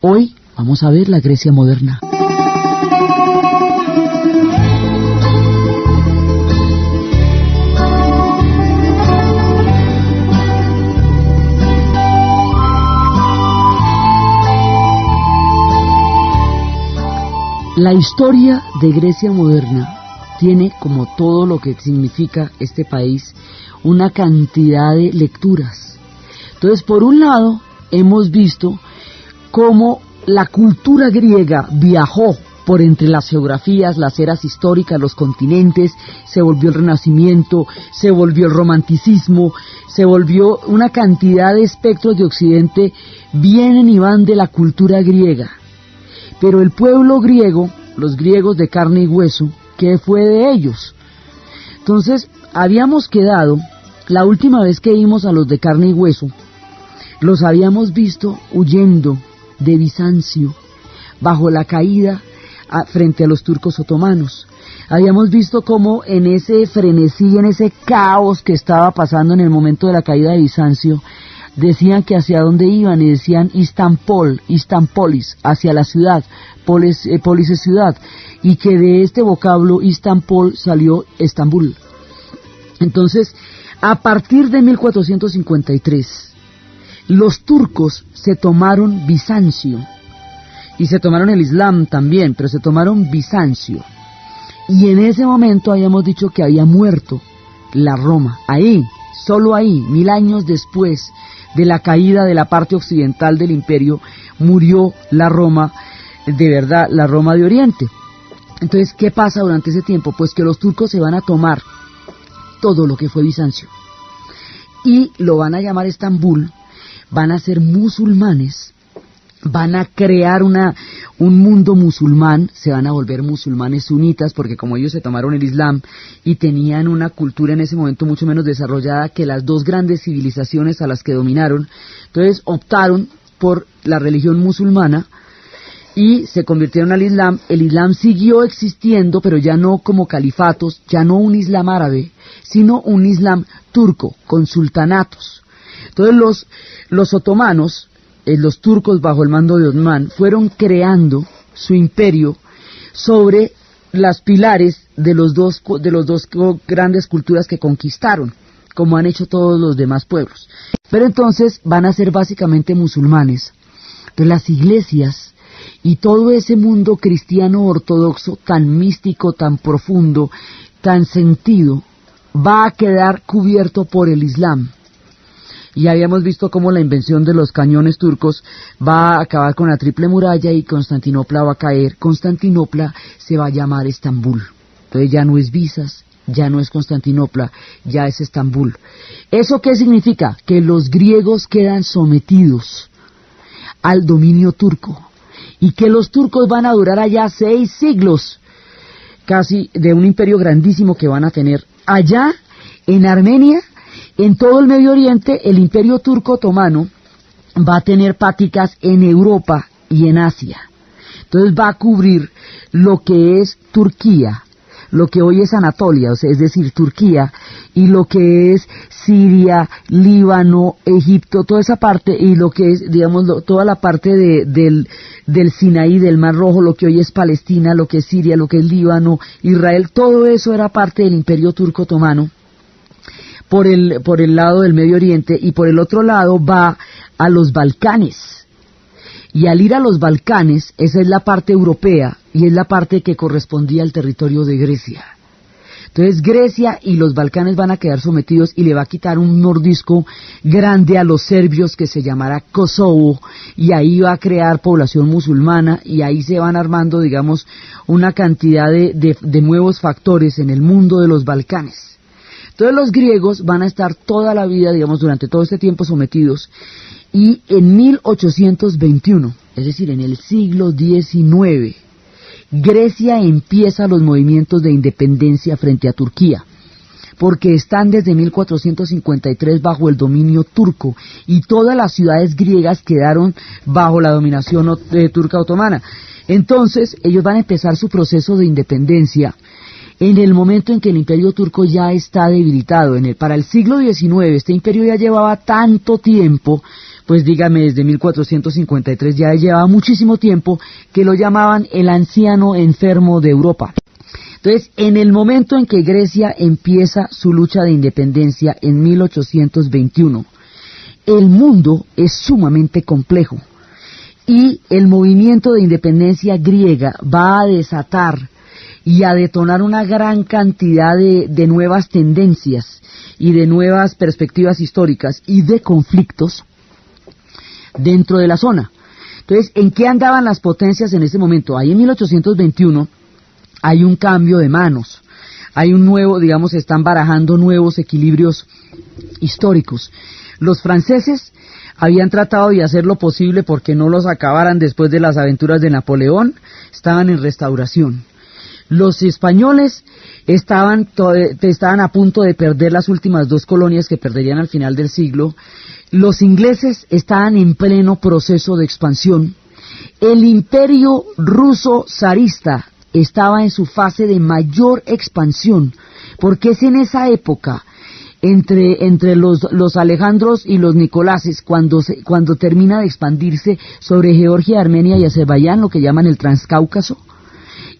Hoy vamos a ver la Grecia moderna. La historia de Grecia moderna tiene, como todo lo que significa este país, una cantidad de lecturas. Entonces, por un lado, hemos visto cómo la cultura griega viajó por entre las geografías, las eras históricas, los continentes, se volvió el Renacimiento, se volvió el Romanticismo, se volvió una cantidad de espectros de Occidente, vienen y van de la cultura griega. Pero el pueblo griego, los griegos de carne y hueso, ¿qué fue de ellos? Entonces, habíamos quedado, la última vez que vimos a los de carne y hueso, los habíamos visto huyendo de Bizancio, bajo la caída frente a los turcos otomanos. Habíamos visto cómo en ese frenesí, en ese caos que estaba pasando en el momento de la caída de Bizancio, decían que hacia dónde iban, y decían Istanpolis, hacia la ciudad, polis es ciudad, y que de este vocablo Istanpol salió Estambul. Entonces, a partir de 1453, los turcos se tomaron Bizancio, y se tomaron el Islam también, pero se tomaron Bizancio, y en ese momento habíamos dicho que había muerto la Roma, ahí, solo ahí, 1000 años después de la caída de la parte occidental del imperio, murió la Roma, de verdad, la Roma de Oriente. Entonces, ¿qué pasa durante ese tiempo? Pues que los turcos se van a tomar todo lo que fue Bizancio, y lo van a llamar Estambul, van a ser musulmanes, van a crear un mundo musulmán, se van a volver musulmanes sunitas, porque como ellos se tomaron el Islam y tenían una cultura en ese momento mucho menos desarrollada que las dos grandes civilizaciones a las que dominaron, entonces optaron por la religión musulmana y se convirtieron al Islam. El Islam siguió existiendo, pero ya no como califatos, ya no un Islam árabe, sino un Islam turco, con sultanatos. Entonces los otomanos, los turcos bajo el mando de Osmán, fueron creando su imperio sobre las pilares de los dos grandes culturas que conquistaron, como han hecho todos los demás pueblos. Pero entonces van a ser básicamente musulmanes. Entonces las iglesias y todo ese mundo cristiano ortodoxo tan místico, tan profundo, tan sentido, va a quedar cubierto por el Islam. Y habíamos visto cómo la invención de los cañones turcos va a acabar con la triple muralla y Constantinopla va a caer. Constantinopla se va a llamar Estambul. Entonces ya no es Bizas, ya no es Constantinopla, ya es Estambul. ¿Eso qué significa? Que los griegos quedan sometidos al dominio turco y que los turcos van a durar allá 6 siglos, casi, de un imperio grandísimo que van a tener. Allá, en Armenia, en todo el Medio Oriente, el imperio turco otomano va a tener prácticas en Europa y en Asia. Entonces va a cubrir lo que es Turquía, lo que hoy es Anatolia, o sea, es decir, Turquía, y lo que es Siria, Líbano, Egipto, toda esa parte, y lo que es, digamos, toda la parte del Sinaí, del Mar Rojo, lo que hoy es Palestina, lo que es Siria, lo que es Líbano, Israel, todo eso era parte del imperio turco otomano. Por el lado del Medio Oriente, y por el otro lado va a los Balcanes. Y al ir a los Balcanes, esa es la parte europea y es la parte que correspondía al territorio de Grecia. Entonces Grecia y los Balcanes van a quedar sometidos y le va a quitar un mordisco grande a los serbios que se llamará Kosovo, y ahí va a crear población musulmana, y ahí se van armando, digamos, una cantidad de nuevos factores en el mundo de los Balcanes. Entonces los griegos van a estar toda la vida, digamos, durante todo este tiempo sometidos, y en 1821, es decir, en el siglo XIX, Grecia empieza los movimientos de independencia frente a Turquía, porque están desde 1453 bajo el dominio turco, y todas las ciudades griegas quedaron bajo la dominación turca otomana. Entonces ellos van a empezar su proceso de independencia en el momento en que el imperio turco ya está debilitado. Para el siglo XIX este imperio ya llevaba tanto tiempo, pues dígame, desde 1453, ya llevaba muchísimo tiempo, que lo llamaban el anciano enfermo de Europa. Entonces, en el momento en que Grecia empieza su lucha de independencia en 1821, el mundo es sumamente complejo y el movimiento de independencia griega va a desatar y a detonar una gran cantidad de nuevas tendencias y de nuevas perspectivas históricas y de conflictos dentro de la zona. Entonces, ¿en qué andaban las potencias en ese momento? Ahí en 1821 hay un cambio de manos, hay un nuevo, digamos, se están barajando nuevos equilibrios históricos. Los franceses habían tratado de hacer lo posible porque no los acabaran después de las aventuras de Napoleón, estaban en restauración. Los españoles estaban a punto de perder las últimas 2 colonias que perderían al final del siglo. Los ingleses estaban en pleno proceso de expansión. El imperio ruso zarista estaba en su fase de mayor expansión, porque es en esa época, entre los Alejandros y los Nicolases, cuando termina de expandirse sobre Georgia, Armenia y Azerbaiyán, lo que llaman el Transcáucaso,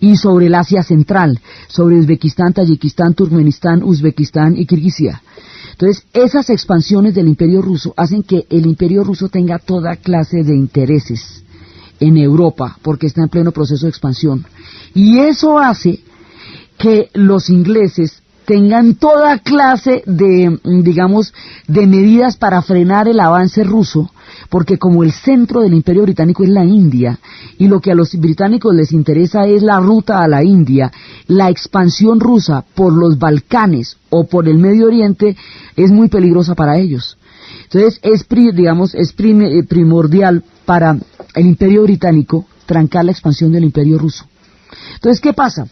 y sobre el Asia Central, sobre Uzbekistán, Tayikistán, Turkmenistán, Uzbekistán y Kirguisia. Entonces, esas expansiones del Imperio Ruso hacen que el Imperio Ruso tenga toda clase de intereses en Europa, porque está en pleno proceso de expansión. Y eso hace que los ingleses tengan toda clase de, digamos, de medidas para frenar el avance ruso, porque como el centro del Imperio Británico es la India, y lo que a los británicos les interesa es la ruta a la India, la expansión rusa por los Balcanes o por el Medio Oriente es muy peligrosa para ellos. Entonces es primordial para el Imperio Británico trancar la expansión del Imperio Ruso. Entonces, ¿qué pasa?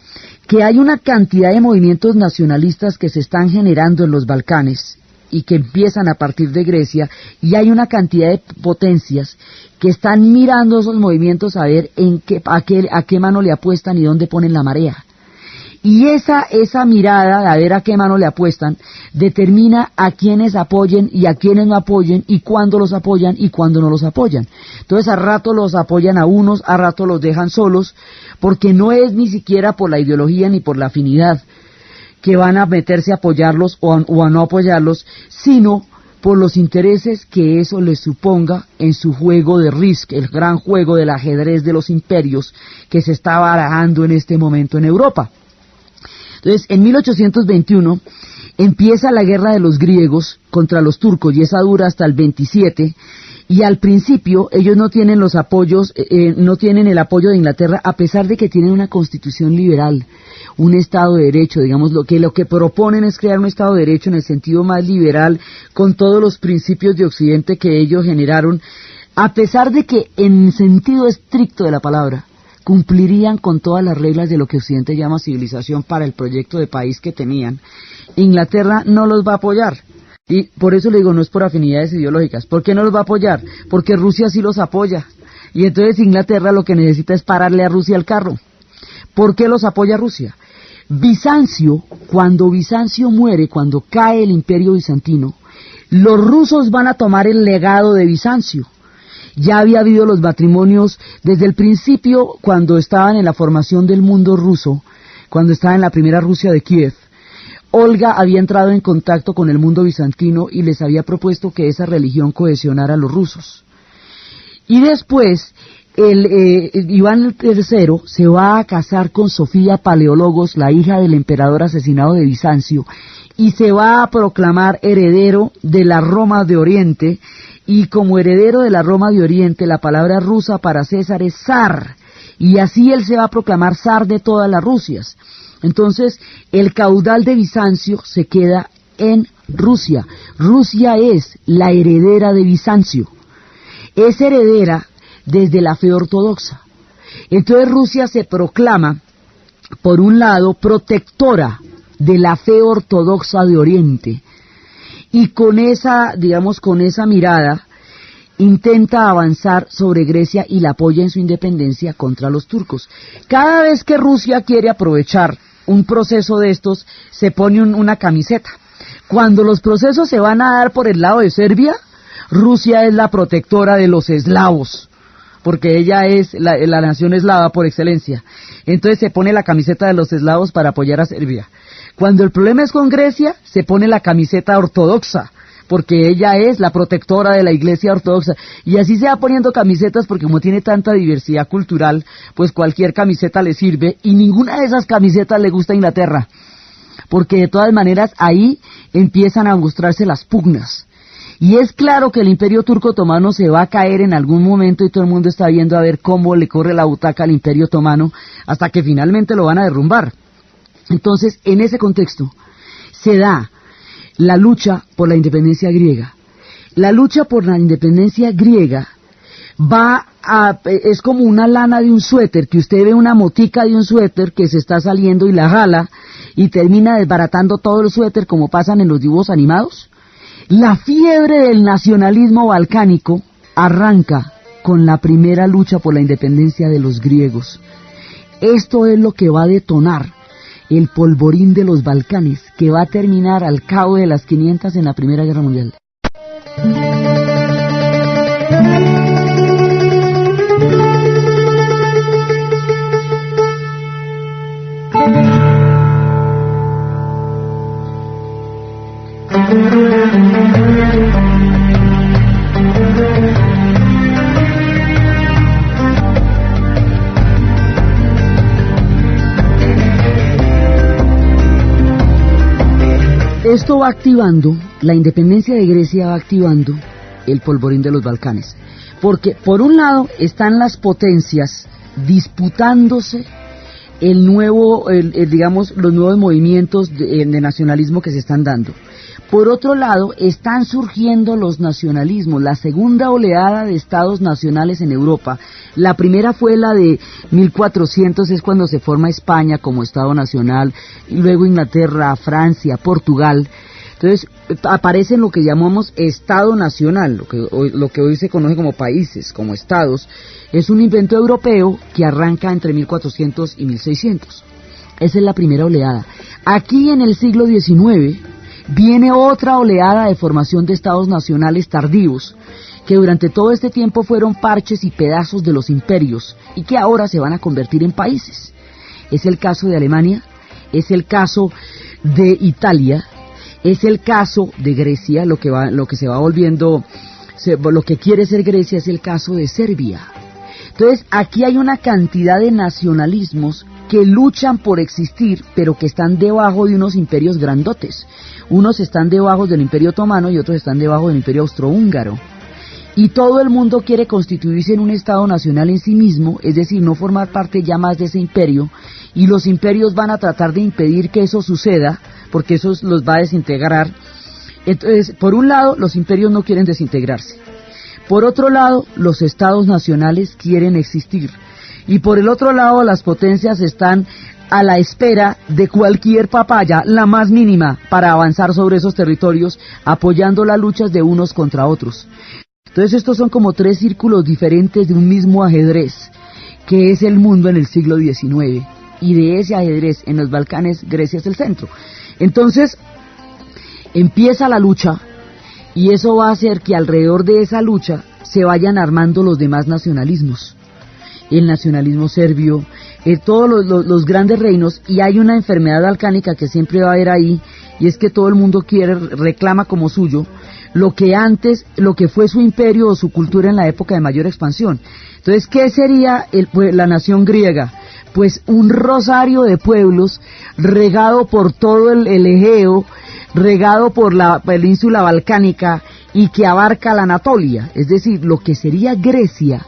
Que hay una cantidad de movimientos nacionalistas que se están generando en los Balcanes y que empiezan a partir de Grecia, y hay una cantidad de potencias que están mirando esos movimientos a ver a qué mano le apuestan y dónde ponen la marea. Y esa mirada de a ver a qué mano le apuestan determina a quienes apoyen y a quienes no apoyen, y cuándo los apoyan y cuándo no los apoyan. Entonces a rato los apoyan a unos, a rato los dejan solos, porque no es ni siquiera por la ideología ni por la afinidad que van a meterse a apoyarlos o a no apoyarlos, sino por los intereses que eso les suponga en su juego de Risk, el gran juego del ajedrez de los imperios que se está barajando en este momento en Europa. Entonces, en 1821 empieza la guerra de los griegos contra los turcos, y esa dura hasta el 27, y al principio ellos no tienen los apoyos, no tienen el apoyo de Inglaterra, a pesar de que tienen una constitución liberal, un Estado de Derecho, digamos, lo que proponen es crear un Estado de Derecho en el sentido más liberal, con todos los principios de Occidente que ellos generaron, a pesar de que en sentido estricto de la palabra cumplirían con todas las reglas de lo que Occidente llama civilización para el proyecto de país que tenían. Inglaterra no los va a apoyar. Y por eso le digo, no es por afinidades ideológicas. ¿Por qué no los va a apoyar? Porque Rusia sí los apoya. Y entonces Inglaterra lo que necesita es pararle a Rusia el carro. ¿Por qué los apoya Rusia? Bizancio, cuando Bizancio muere, cuando cae el Imperio Bizantino, los rusos van a tomar el legado de Bizancio. Ya había habido los matrimonios desde el principio, cuando estaban en la formación del mundo ruso, cuando estaba en la primera Rusia de Kiev. Olga había entrado en contacto con el mundo bizantino y les había propuesto que esa religión cohesionara a los rusos. Y después, Iván III se va a casar con Sofía Paleólogos, la hija del emperador asesinado de Bizancio, y se va a proclamar heredero de la Roma de Oriente, y como heredero de la Roma de Oriente, la palabra rusa para César es zar, y así él se va a proclamar zar de todas las Rusias. Entonces, el caudal de Bizancio se queda en Rusia. Rusia es la heredera de Bizancio. Es heredera desde la fe ortodoxa. Entonces Rusia se proclama, por un lado, protectora de la fe ortodoxa de Oriente, y con esa, digamos, con esa mirada, intenta avanzar sobre Grecia y la apoya en su independencia contra los turcos. Cada vez que Rusia quiere aprovechar un proceso de estos, se pone una camiseta. Cuando los procesos se van a dar por el lado de Serbia, Rusia es la protectora de los eslavos, porque ella es la nación eslava por excelencia. Entonces se pone la camiseta de los eslavos para apoyar a Serbia. Cuando el problema es con Grecia, se pone la camiseta ortodoxa, porque ella es la protectora de la iglesia ortodoxa. Y así se va poniendo camisetas, porque como tiene tanta diversidad cultural, pues cualquier camiseta le sirve, y ninguna de esas camisetas le gusta a Inglaterra, porque de todas maneras ahí empiezan a mostrarse las pugnas. Y es claro que el Imperio Turco Otomano se va a caer en algún momento, y todo el mundo está viendo a ver cómo le corre la butaca al Imperio Otomano, hasta que finalmente lo van a derrumbar. Entonces, en ese contexto, se da la lucha por la independencia griega. La lucha por la independencia griega es como una lana de un suéter, que usted ve una motica de un suéter que se está saliendo y la jala, y termina desbaratando todo el suéter, como pasan en los dibujos animados. La fiebre del nacionalismo balcánico arranca con la primera lucha por la independencia de los griegos. Esto es lo que va a detonar el polvorín de los Balcanes, que va a terminar al cabo de las 500 en la Primera Guerra Mundial. Esto va activando, la independencia de Grecia va activando el polvorín de los Balcanes, porque por un lado están las potencias disputándose digamos, los nuevos movimientos de nacionalismo que se están dando. Por otro lado, están surgiendo los nacionalismos, la segunda oleada de estados nacionales en Europa. La primera fue la de 1400, es cuando se forma España como estado nacional, y luego Inglaterra, Francia, Portugal. Entonces aparecen lo que llamamos estado nacional, lo que hoy se conoce como países, como estados. Es un invento europeo que arranca entre 1400 y 1600. Esa es la primera oleada. Aquí en el siglo XIX viene otra oleada de formación de estados nacionales tardíos, que durante todo este tiempo fueron parches y pedazos de los imperios, y que ahora se van a convertir en países. Es el caso de Alemania, es el caso de Italia, es el caso de Grecia, lo que se va volviendo, lo que quiere ser Grecia es el caso de Serbia. Entonces aquí hay una cantidad de nacionalismos que luchan por existir, pero que están debajo de unos imperios grandotes. Unos están debajo del Imperio Otomano y otros están debajo del Imperio Austrohúngaro. Y todo el mundo quiere constituirse en un estado nacional en sí mismo, es decir, no formar parte ya más de ese imperio, y los imperios van a tratar de impedir que eso suceda, porque eso los va a desintegrar. Entonces, por un lado, los imperios no quieren desintegrarse. Por otro lado, los estados nacionales quieren existir. Y por el otro lado, las potencias están a la espera de cualquier papaya, la más mínima, para avanzar sobre esos territorios, apoyando las luchas de unos contra otros. Entonces estos son como tres círculos diferentes de un mismo ajedrez, que es el mundo en el siglo XIX. Y de ese ajedrez en los Balcanes, Grecia es el centro. Entonces empieza la lucha, y eso va a hacer que alrededor de esa lucha se vayan armando los demás nacionalismos. El nacionalismo serbio, todos los grandes reinos, y hay una enfermedad balcánica que siempre va a haber ahí, y es que todo el mundo reclama como suyo lo que fue su imperio o su cultura en la época de mayor expansión. Entonces, ¿qué sería la nación griega? Pues un rosario de pueblos regado por todo el Egeo, regado por la península balcánica, y que abarca la Anatolia. Es decir, lo que sería Grecia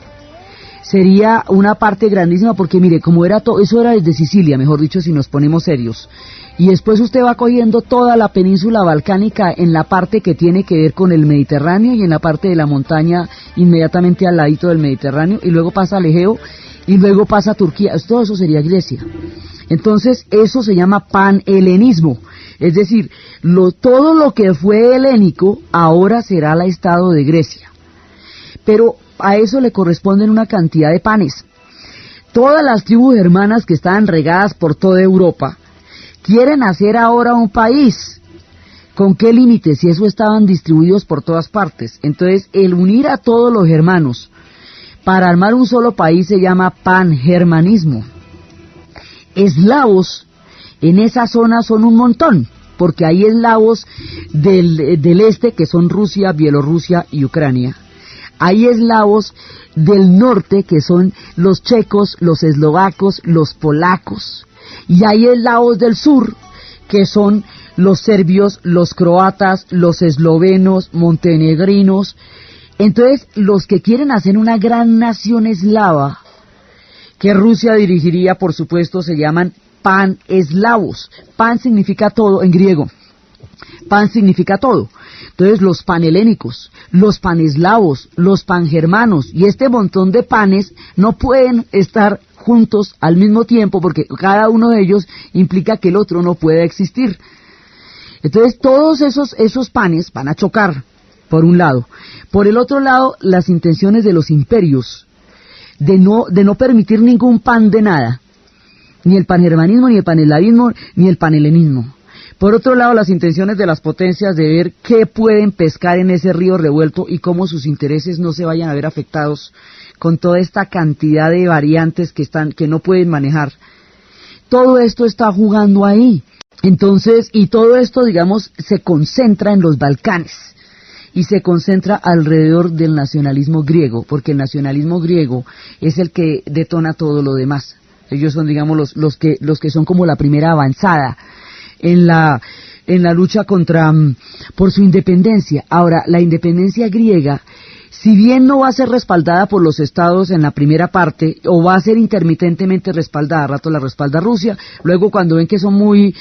sería una parte grandísima, porque mire, como era todo, eso era desde Sicilia, mejor dicho, si nos ponemos serios. Y después usted va cogiendo toda la península balcánica en la parte que tiene que ver con el Mediterráneo y en la parte de la montaña inmediatamente al ladito del Mediterráneo, y luego pasa al Egeo, y luego pasa a Turquía. Todo eso sería Grecia. Entonces eso se llama panhelenismo, es decir, todo lo que fue helénico ahora será el estado de Grecia. Pero a eso le corresponden una cantidad de panes. Todas las tribus hermanas que estaban regadas por toda Europa quieren hacer ahora un país ¿Con qué límites? Si eso estaban distribuidos por todas partes. Entonces, el unir a todos los germanos para armar un solo país se llama pangermanismo. Eslavos en esa zona son un montón, porque hay eslavos del este, que son Rusia, Bielorrusia y Ucrania. Hay eslavos del norte, que son los checos, los eslovacos, los polacos. Y hay eslavos del sur, que son los serbios, los croatas, los eslovenos, montenegrinos. Entonces, los que quieren hacer una gran nación eslava, que Rusia dirigiría, por supuesto, se llaman pan-eslavos. Pan significa todo en griego. Pan significa todo. Entonces, los panhelénicos, los paneslavos, los pangermanos y este montón de panes no pueden estar juntos al mismo tiempo, porque cada uno de ellos implica que el otro no puede existir. Entonces, todos esos panes van a chocar, por un lado. Por el otro lado, las intenciones de los imperios de no permitir ningún pan de nada, ni el pangermanismo, ni el paneslavismo, ni el panhelenismo. Por otro lado, las intenciones de las potencias de ver qué pueden pescar en ese río revuelto y cómo sus intereses no se vayan a ver afectados con toda esta cantidad de variantes que no pueden manejar. Todo esto está jugando ahí. Entonces, y todo esto, digamos, se concentra en los Balcanes y se concentra alrededor del nacionalismo griego, porque el nacionalismo griego es el que detona todo lo demás. Ellos son, digamos, los que son como la primera avanzada en la lucha por su independencia. Ahora, la independencia griega, si bien no va a ser respaldada por los estados en la primera parte, o va a ser intermitentemente respaldada, a rato la respalda Rusia, luego cuando ven que son muy,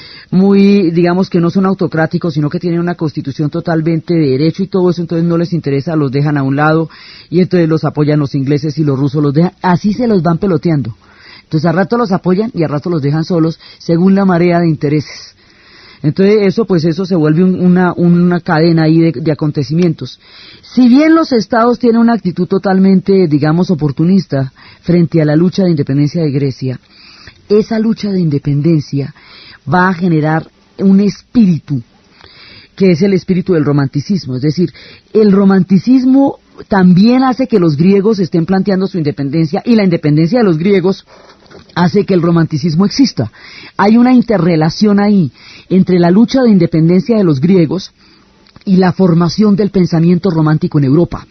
digamos que no son autocráticos, sino que tienen una constitución totalmente de derecho y todo eso, entonces no les interesa, los dejan a un lado, y entonces los apoyan los ingleses y los rusos los dejan, así se los van peloteando. Entonces a rato los apoyan y a rato los dejan solos, según la marea de intereses. Entonces eso se vuelve una cadena ahí de acontecimientos. Si bien los estados tienen una actitud totalmente, digamos, oportunista frente a la lucha de independencia de Grecia, esa lucha de independencia va a generar un espíritu, que es el espíritu del romanticismo. Es decir, el romanticismo también hace que los griegos estén planteando su independencia, y la independencia de los griegos hace que el romanticismo exista. Hay una interrelación ahí entre la lucha de independencia de los griegos y la formación del pensamiento romántico en Europa.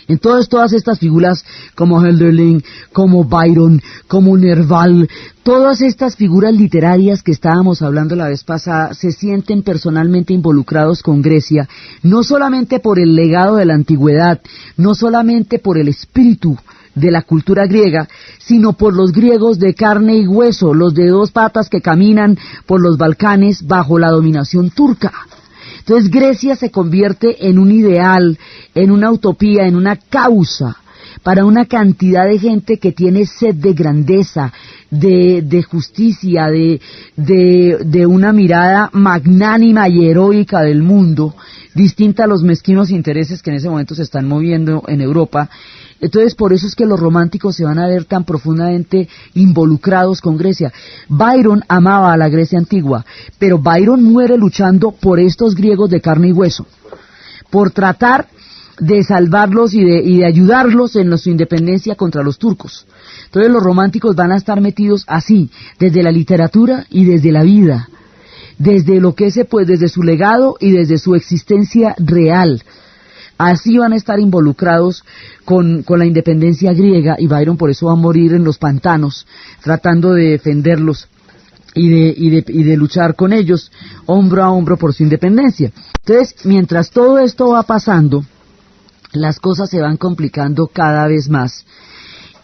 Entonces todas estas figuras como Hölderlin, como Byron, como Nerval, todas estas figuras literarias que estábamos hablando la vez pasada, se sienten personalmente involucrados con Grecia, no solamente por el legado de la antigüedad, no solamente por el espíritu de la cultura griega, sino por los griegos de carne y hueso, los de dos patas que caminan por los Balcanes bajo la dominación turca. Entonces Grecia se convierte en un ideal, en una utopía, en una causa para una cantidad de gente que tiene sed de grandeza, de justicia, de una mirada magnánima y heroica del mundo, distinta a los mezquinos intereses que en ese momento se están moviendo en Europa. Entonces, por eso es que los románticos se van a ver tan profundamente involucrados con Grecia. Byron amaba a la Grecia antigua, pero Byron muere luchando por estos griegos de carne y hueso, por tratar de salvarlos y de ayudarlos en su independencia contra los turcos. Entonces, los románticos van a estar metidos así, desde la literatura y desde la vida, desde lo que desde su legado y desde su existencia real. Así van a estar involucrados con la independencia griega, y Byron por eso va a morir en los pantanos, tratando de defenderlos y de luchar con ellos, hombro a hombro por su independencia. Entonces, mientras todo esto va pasando, las cosas se van complicando cada vez más,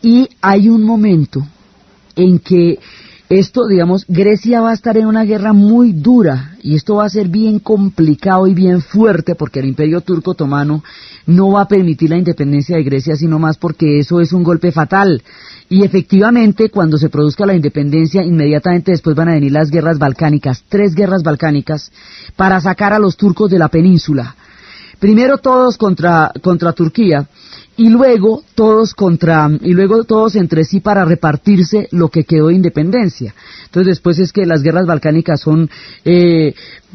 y hay un momento en que esto, digamos, Grecia va a estar en una guerra muy dura, y esto va a ser bien complicado y bien fuerte, porque el Imperio Turco Otomano no va a permitir la independencia de Grecia, sino más porque eso es un golpe fatal. Y efectivamente, cuando se produzca la independencia, inmediatamente después van a venir las guerras balcánicas, 3 guerras balcánicas, para sacar a los turcos de la península. Primero todos contra Turquía, y luego todos entre sí para repartirse lo que quedó de independencia. Entonces después es que las guerras balcánicas son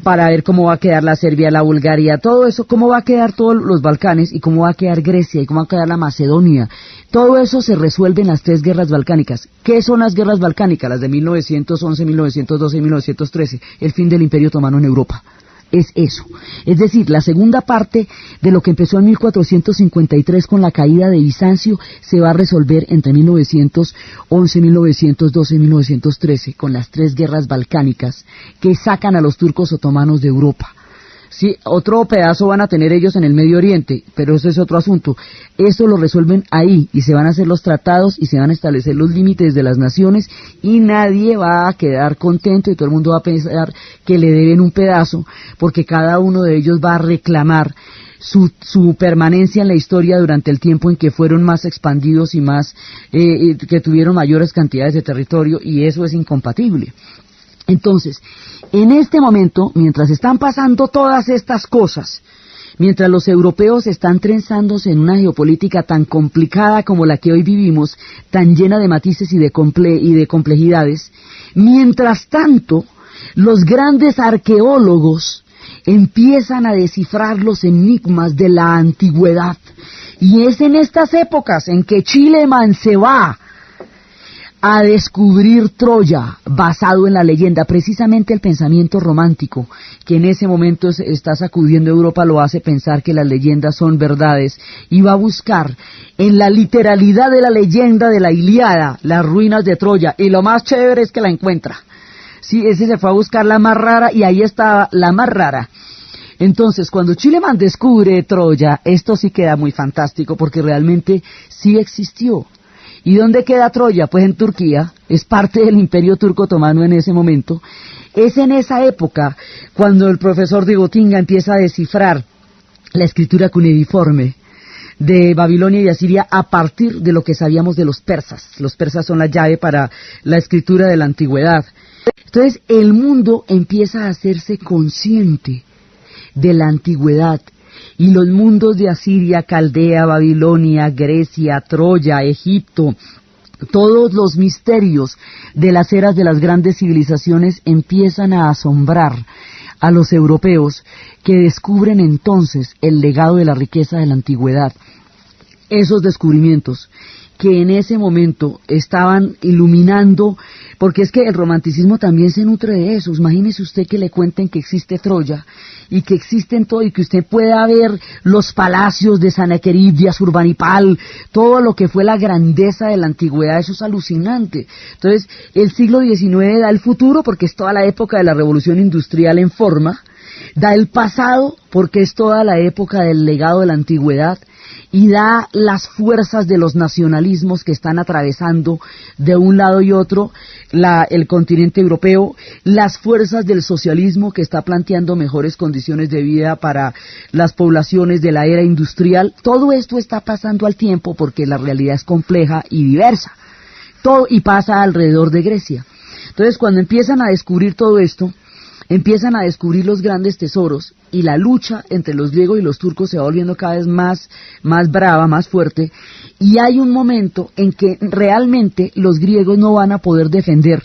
para ver cómo va a quedar la Serbia, la Bulgaria, todo eso, cómo va a quedar todos los Balcanes y cómo va a quedar Grecia y cómo va a quedar la Macedonia. Todo eso se resuelve en las 3 guerras balcánicas. ¿Qué son las guerras balcánicas? Las de 1911, 1912 y 1913, el fin del Imperio Otomano en Europa. Es eso. Es decir, la segunda parte de lo que empezó en 1453 con la caída de Bizancio se va a resolver entre 1911, 1912 y 1913 con las 3 guerras balcánicas que sacan a los turcos otomanos de Europa. Sí, otro pedazo van a tener ellos en el Medio Oriente, pero eso es otro asunto. Esto lo resuelven ahí y se van a hacer los tratados y se van a establecer los límites de las naciones y nadie va a quedar contento y todo el mundo va a pensar que le deben un pedazo porque cada uno de ellos va a reclamar su permanencia en la historia durante el tiempo en que fueron más expandidos y más que tuvieron mayores cantidades de territorio y eso es incompatible. Entonces, en este momento, mientras están pasando todas estas cosas, mientras los europeos están trenzándose en una geopolítica tan complicada como la que hoy vivimos, tan llena de matices y de complejidades, mientras tanto, los grandes arqueólogos empiezan a descifrar los enigmas de la antigüedad. Y es en estas épocas en que Schliemann se va a descubrir Troya, basado en la leyenda. Precisamente el pensamiento romántico, que en ese momento está sacudiendo Europa, lo hace pensar que las leyendas son verdades, y va a buscar en la literalidad de la leyenda de la Ilíada, las ruinas de Troya, y lo más chévere es que la encuentra. Sí, ese se fue a buscar la más rara, y ahí estaba la más rara. Entonces, cuando Schliemann descubre Troya, esto sí queda muy fantástico, porque realmente sí existió. ¿Y dónde queda Troya? Pues en Turquía, es parte del Imperio Turco Otomano en ese momento. Es en esa época cuando el profesor de Gotinga empieza a descifrar la escritura cuneiforme de Babilonia y Asiria a partir de lo que sabíamos de los persas. Los persas son la llave para la escritura de la antigüedad. Entonces el mundo empieza a hacerse consciente de la antigüedad. Y los mundos de Asiria, Caldea, Babilonia, Grecia, Troya, Egipto, todos los misterios de las eras de las grandes civilizaciones empiezan a asombrar a los europeos, que descubren entonces el legado de la riqueza de la antigüedad. Esos descubrimientos que en ese momento estaban iluminando, porque es que el romanticismo también se nutre de eso. Imagínese usted que le cuenten que existe Troya y que existen todo, y que usted pueda ver los palacios de Sennacherib, de Asurbanipal, todo lo que fue la grandeza de la antigüedad. Eso es alucinante. Entonces el siglo XIX da el futuro porque es toda la época de la revolución industrial en forma, da el pasado porque es toda la época del legado de la antigüedad, y da las fuerzas de los nacionalismos que están atravesando de un lado y otro el continente europeo, las fuerzas del socialismo que está planteando mejores condiciones de vida para las poblaciones de la era industrial. Todo esto está pasando al tiempo porque la realidad es compleja y diversa. Todo y pasa alrededor de Grecia. Entonces, cuando empiezan a descubrir todo esto, empiezan a descubrir los grandes tesoros, y la lucha entre los griegos y los turcos se va volviendo cada vez más brava, más fuerte, y hay un momento en que realmente los griegos no van a poder defender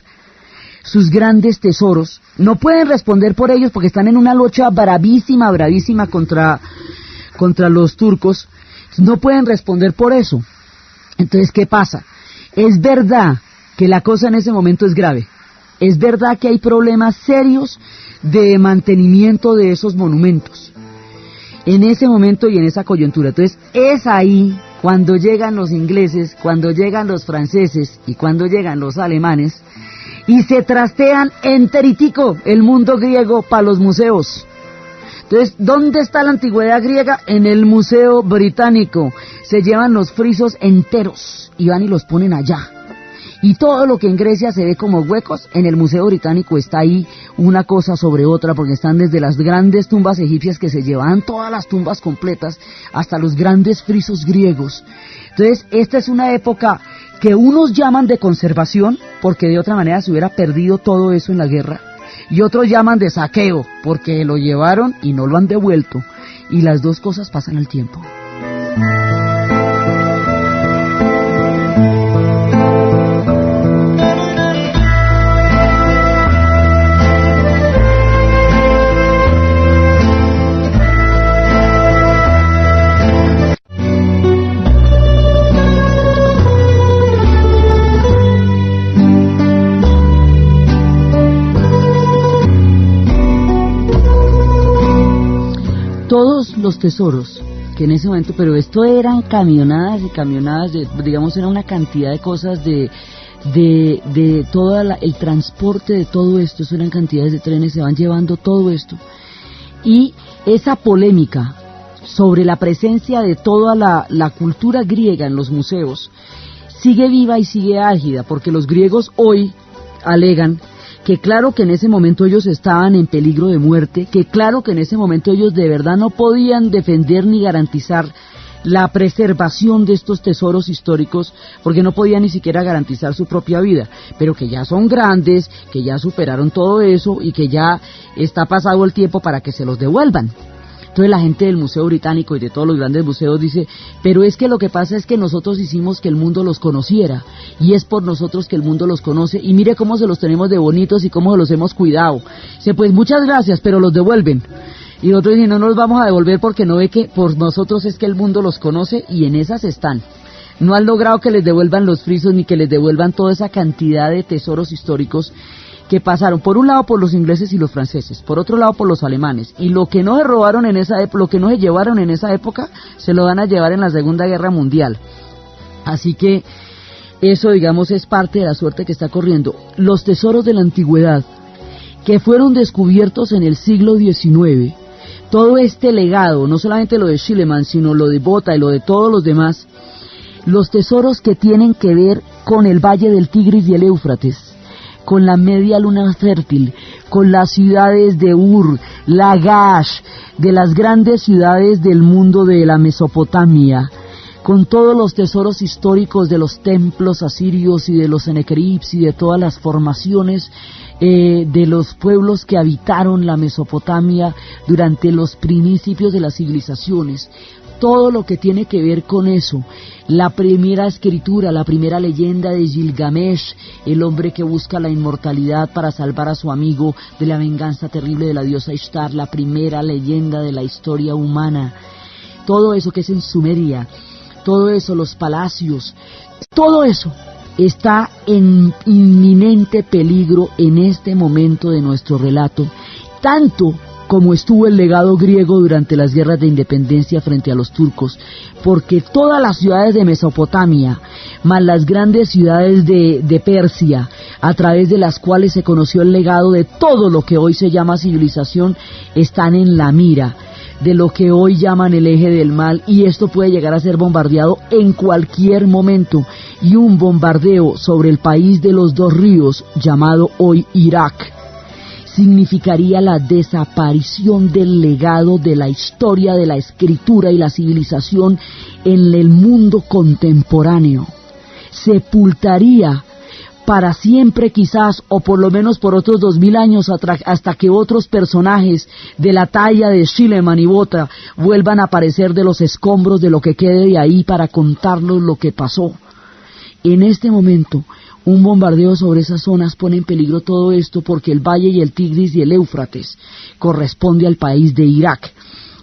sus grandes tesoros, no pueden responder por ellos porque están en una lucha bravísima contra los turcos, no pueden responder por eso. Entonces, ¿qué pasa? Es verdad que la cosa en ese momento es grave. Es verdad que hay problemas serios de mantenimiento de esos monumentos en ese momento y en esa coyuntura. Entonces es ahí cuando llegan los ingleses, cuando llegan los franceses y cuando llegan los alemanes y se trastean enteritico el mundo griego para los museos. Entonces, ¿dónde está la antigüedad griega? En el Museo Británico. Se llevan los frisos enteros y van y los ponen allá. Y todo lo que en Grecia se ve como huecos, en el Museo Británico está ahí una cosa sobre otra, porque están desde las grandes tumbas egipcias que se llevaban todas las tumbas completas, hasta los grandes frisos griegos. Entonces, esta es una época que unos llaman de conservación, porque de otra manera se hubiera perdido todo eso en la guerra, y otros llaman de saqueo, porque lo llevaron y no lo han devuelto, y las dos cosas pasan al tiempo. los tesoros que en ese momento, pero esto eran camionadas y camionadas, digamos, era una cantidad de cosas de todo el transporte de todo esto, eso eran cantidades de trenes, se van llevando todo esto. Y esa polémica sobre la presencia de toda la cultura griega en los museos sigue viva y sigue álgida, porque los griegos hoy alegan que claro que en ese momento ellos estaban en peligro de muerte, que claro que en ese momento ellos de verdad no podían defender ni garantizar la preservación de estos tesoros históricos, porque no podían ni siquiera garantizar su propia vida, pero que ya son grandes, que ya superaron todo eso y que ya está pasado el tiempo para que se los devuelvan. Entonces la gente del Museo Británico y de todos los grandes museos dice, pero es que lo que pasa es que nosotros hicimos que el mundo los conociera, y es por nosotros que el mundo los conoce, y mire cómo se los tenemos de bonitos y cómo los hemos cuidado. Dice, pues muchas gracias, pero los devuelven. Y otros dicen, no los vamos a devolver porque no ve que por nosotros es que el mundo los conoce, y en esas están. No han logrado que les devuelvan los frisos ni que les devuelvan toda esa cantidad de tesoros históricos que pasaron, por un lado por los ingleses y los franceses, por otro lado por los alemanes, y lo que no se robaron en esa época, lo que no se llevaron en esa época, se lo van a llevar en la Segunda Guerra Mundial. Así que eso, digamos, es parte de la suerte que está corriendo. Los tesoros de la antigüedad, que fueron descubiertos en el siglo XIX, todo este legado, no solamente lo de Schliemann, sino lo de Botha y lo de todos los demás, los tesoros que tienen que ver con el Valle del Tigris y el Éufrates, con la media luna fértil, con las ciudades de Ur, Lagash, de las grandes ciudades del mundo de la Mesopotamia, con todos los tesoros históricos de los templos asirios y de los Senequerips y de todas las formaciones de los pueblos que habitaron la Mesopotamia durante los principios de las civilizaciones. Todo lo que tiene que ver con eso, la primera escritura, la primera leyenda de Gilgamesh, el hombre que busca la inmortalidad para salvar a su amigo de la venganza terrible de la diosa Ishtar, la primera leyenda de la historia humana, todo eso que es en Sumeria, todo eso, los palacios, todo eso está en inminente peligro en este momento de nuestro relato, tanto como estuvo el legado griego durante las guerras de independencia frente a los turcos, porque todas las ciudades de Mesopotamia, más las grandes ciudades de Persia, a través de las cuales se conoció el legado de todo lo que hoy se llama civilización, están en la mira de lo que hoy llaman el eje del mal, y esto puede llegar a ser bombardeado en cualquier momento, y un bombardeo sobre el país de los dos ríos, llamado hoy Irak, significaría la desaparición del legado de la historia, de la escritura y la civilización en el mundo contemporáneo. Sepultaría para siempre quizás, o por lo menos por otros 2000 años, hasta que otros personajes de la talla de Schliemann y Botha vuelvan a aparecer de los escombros de lo que quede de ahí para contarnos lo que pasó. En este momento, un bombardeo sobre esas zonas pone en peligro todo esto, porque el Valle y el Tigris y el Éufrates corresponde al país de Irak,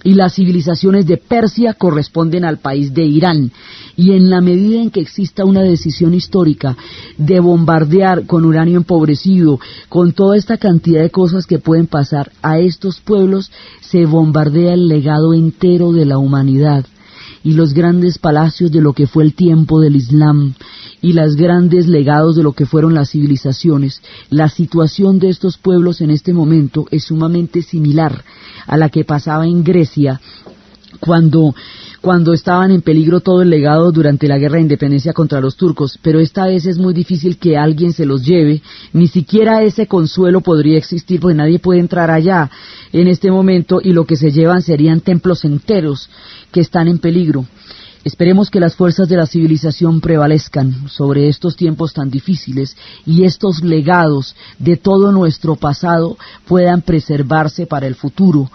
y las civilizaciones de Persia corresponden al país de Irán, y en la medida en que exista una decisión histórica de bombardear con uranio empobrecido, con toda esta cantidad de cosas que pueden pasar a estos pueblos, se bombardea el legado entero de la humanidad, y los grandes palacios de lo que fue el tiempo del Islam, y los grandes legados de lo que fueron las civilizaciones. La situación de estos pueblos en este momento es sumamente similar a la que pasaba en Grecia cuando estaban en peligro todo el legado durante la guerra de independencia contra los turcos, pero esta vez es muy difícil que alguien se los lleve, ni siquiera ese consuelo podría existir, porque nadie puede entrar allá en este momento, y lo que se llevan serían templos enteros que están en peligro. Esperemos que las fuerzas de la civilización prevalezcan sobre estos tiempos tan difíciles, y estos legados de todo nuestro pasado puedan preservarse para el futuro,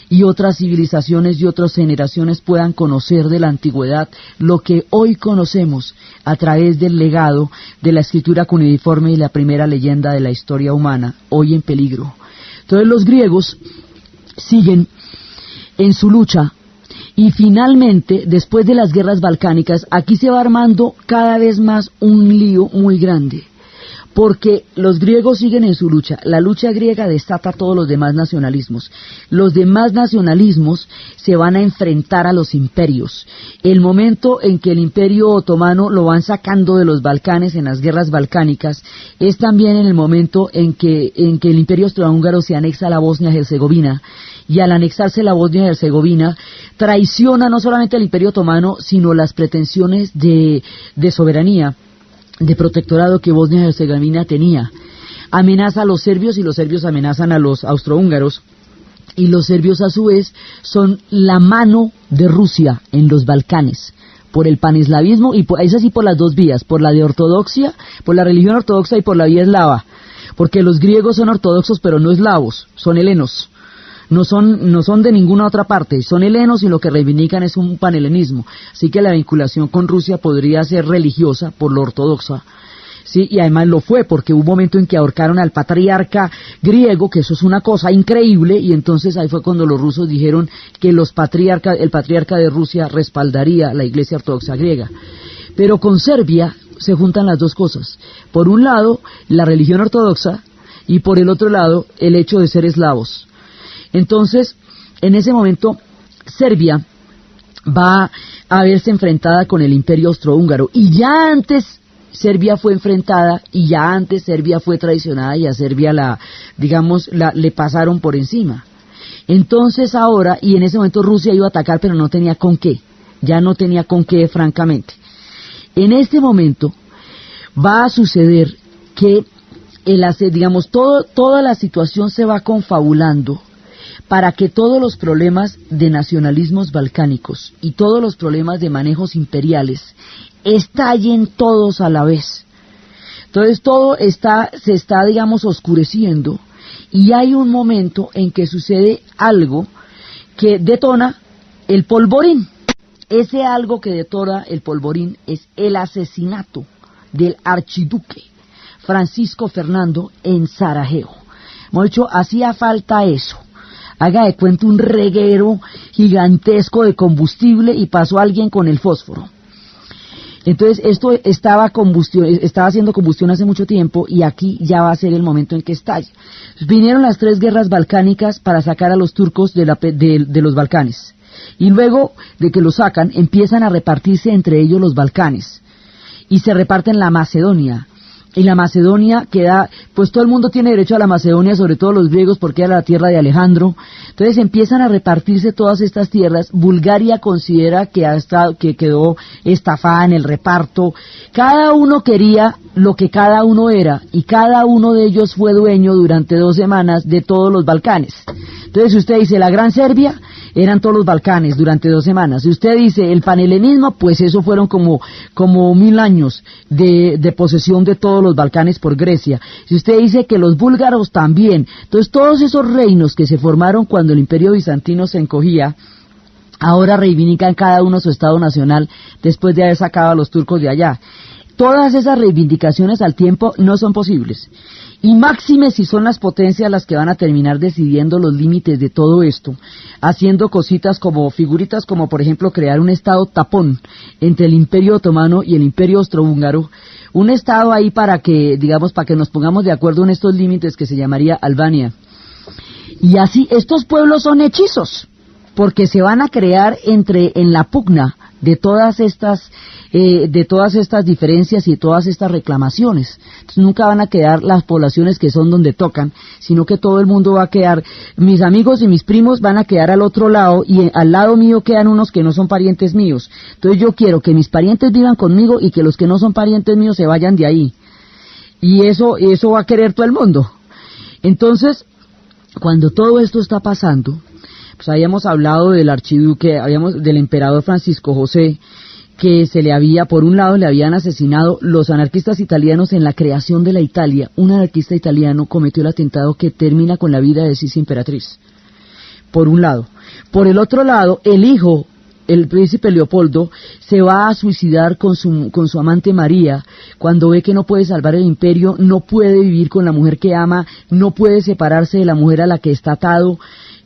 y otras civilizaciones y otras generaciones puedan conocer de la antigüedad lo que hoy conocemos a través del legado de la escritura cuneiforme y la primera leyenda de la historia humana, hoy en peligro. Entonces los griegos siguen en su lucha. Y finalmente, después de las guerras balcánicas, aquí se va armando cada vez más un lío muy grande, porque los griegos siguen en su lucha. La lucha griega desata todos los demás nacionalismos. Los demás nacionalismos se van a enfrentar a los imperios. El momento en que el imperio otomano lo van sacando de los Balcanes en las guerras balcánicas es también en el momento en que el imperio austrohúngaro se anexa a la Bosnia-Herzegovina, y al anexarse la Bosnia-Herzegovina traiciona no solamente al imperio otomano, sino las pretensiones de soberanía, de protectorado que Bosnia-Herzegovina tenía. Amenaza a los serbios y los serbios amenazan a los austrohúngaros, y los serbios a su vez son la mano de Rusia en los Balcanes por el paneslavismo, y es así por las dos vías, por la de ortodoxia, por la religión ortodoxa, y por la vía eslava, porque los griegos son ortodoxos pero no eslavos, son helenos. No son de ninguna otra parte, son helenos, y lo que reivindican es un panhelenismo. Así que la vinculación con Rusia podría ser religiosa por lo ortodoxa, sí, y además lo fue, porque hubo un momento en que ahorcaron al patriarca griego, que eso es una cosa increíble, y entonces ahí fue cuando los rusos dijeron que el patriarca de Rusia respaldaría la Iglesia ortodoxa griega. Pero con Serbia se juntan las dos cosas. Por un lado, la religión ortodoxa, y por el otro lado, el hecho de ser eslavos. Entonces, en ese momento, Serbia va a verse enfrentada con el imperio austrohúngaro, y ya antes Serbia fue enfrentada, y ya antes Serbia fue traicionada, y a Serbia le pasaron por encima. Entonces ahora, y en ese momento Rusia iba a atacar, pero no tenía con qué, ya no tenía con qué, francamente. En este momento va a suceder que toda la situación se va confabulando para que todos los problemas de nacionalismos balcánicos y todos los problemas de manejos imperiales estallen todos a la vez. Entonces todo se está oscureciendo, y hay un momento en que sucede algo que detona el polvorín. Ese algo que detona el polvorín es el asesinato del archiduque Francisco Fernando en Sarajevo. Hemos dicho, hacía falta eso. Haga de cuenta un reguero gigantesco de combustible, y pasó alguien con el fósforo. Entonces esto estaba haciendo combustión hace mucho tiempo, y aquí ya va a ser el momento en que estalle. Vinieron las 3 guerras balcánicas para sacar a los turcos de los Balcanes, y luego de que los sacan empiezan a repartirse entre ellos los Balcanes, y se reparten la Macedonia. Y la Macedonia queda, pues todo el mundo tiene derecho a la Macedonia, sobre todo los griegos, porque era la tierra de Alejandro. Entonces empiezan a repartirse todas estas tierras. Bulgaria considera que quedó estafada en el reparto. Cada uno quería lo que cada uno era, y cada uno de ellos fue dueño durante 2 semanas de todos los Balcanes. Entonces si usted dice la Gran Serbia, eran todos los Balcanes durante 2 semanas. Si usted dice el panhelenismo, pues eso fueron como 1000 años de posesión de todos los Balcanes por Grecia. Si usted dice que los búlgaros también, entonces todos esos reinos que se formaron cuando el imperio bizantino se encogía, ahora reivindican cada uno su estado nacional después de haber sacado a los turcos de allá. Todas esas reivindicaciones al tiempo no son posibles. Y máxime si son las potencias las que van a terminar decidiendo los límites de todo esto, haciendo figuritas como por ejemplo crear un estado tapón entre el imperio otomano y el imperio austrohúngaro, un estado ahí para que nos pongamos de acuerdo en estos límites, que se llamaría Albania. Y así estos pueblos son hechizos, porque se van a crear en la pugna de todas estas diferencias y todas estas reclamaciones. Entonces nunca van a quedar las poblaciones que son donde tocan, sino que todo el mundo va a quedar, mis amigos y mis primos van a quedar al otro lado, y al lado mío quedan unos que no son parientes míos. Entonces yo quiero que mis parientes vivan conmigo y que los que no son parientes míos se vayan de ahí. Y eso va a querer todo el mundo. Entonces, cuando todo esto está pasando, pues habíamos hablado del archiduque, del emperador Francisco José, que por un lado le habían asesinado los anarquistas italianos en la creación de la Italia. Un anarquista italiano cometió el atentado que termina con la vida de Sisi Emperatriz, por un lado. Por el otro lado, el hijo, el príncipe Leopoldo, se va a suicidar con su amante María, cuando ve que no puede salvar el imperio, no puede vivir con la mujer que ama, no puede separarse de la mujer a la que está atado,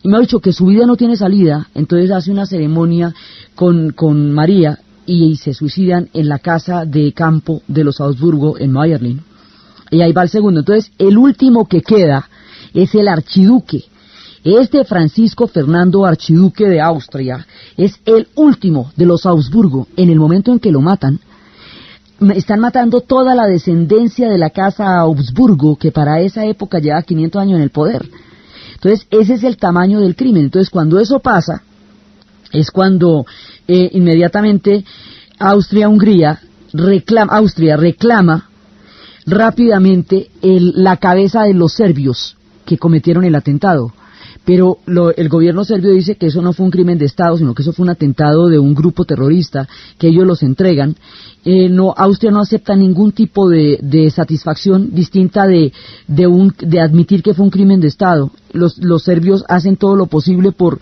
y me ha dicho que su vida no tiene salida. Entonces hace una ceremonia con María, y se suicidan en la casa de campo de los Habsburgo en Mayerling. y ahí va el segundo. Entonces, el último que queda es el archiduque. Este Francisco Fernando, archiduque de Austria, es el último de los Habsburgo. En el momento en que lo matan, están matando toda la descendencia de la casa Habsburgo, que para esa época lleva 500 años en el poder. Entonces, ese es el tamaño del crimen. Entonces, cuando eso pasa, es cuando inmediatamente Austria reclama rápidamente la cabeza de los serbios que cometieron el atentado. Pero el gobierno serbio dice que eso no fue un crimen de Estado, sino que eso fue un atentado de un grupo terrorista, que ellos los entregan. Austria no acepta ningún tipo de satisfacción distinta de admitir que fue un crimen de Estado. Los serbios hacen todo lo posible por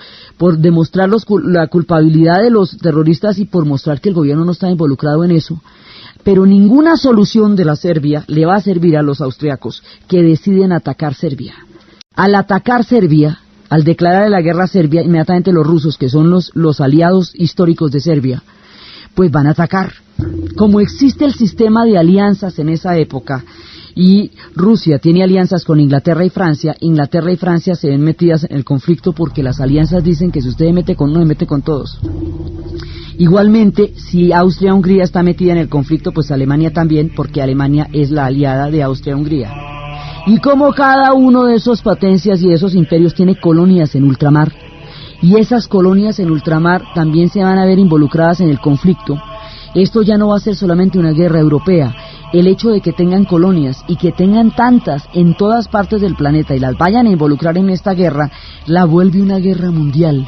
demostrar la culpabilidad de los terroristas y por mostrar que el gobierno no está involucrado en eso. Pero ninguna solución de la Serbia le va a servir a los austriacos, que deciden atacar Serbia. Al atacar Serbia, al declarar la guerra a Serbia, inmediatamente los rusos, que son los aliados históricos de Serbia, pues van a atacar. Como existe el sistema de alianzas en esa época, y Rusia tiene alianzas con Inglaterra y Francia se ven metidas en el conflicto porque las alianzas dicen que si usted se mete con uno, se mete con todos. Igualmente, si Austria-Hungría está metida en el conflicto, pues Alemania también, porque Alemania es la aliada de Austria-Hungría. Y como cada uno de esos potencias y de esos imperios tiene colonias en ultramar, y esas colonias en ultramar también se van a ver involucradas en el conflicto, esto ya no va a ser solamente una guerra europea. El hecho de que tengan colonias y que tengan tantas en todas partes del planeta y las vayan a involucrar en esta guerra, la vuelve una guerra mundial.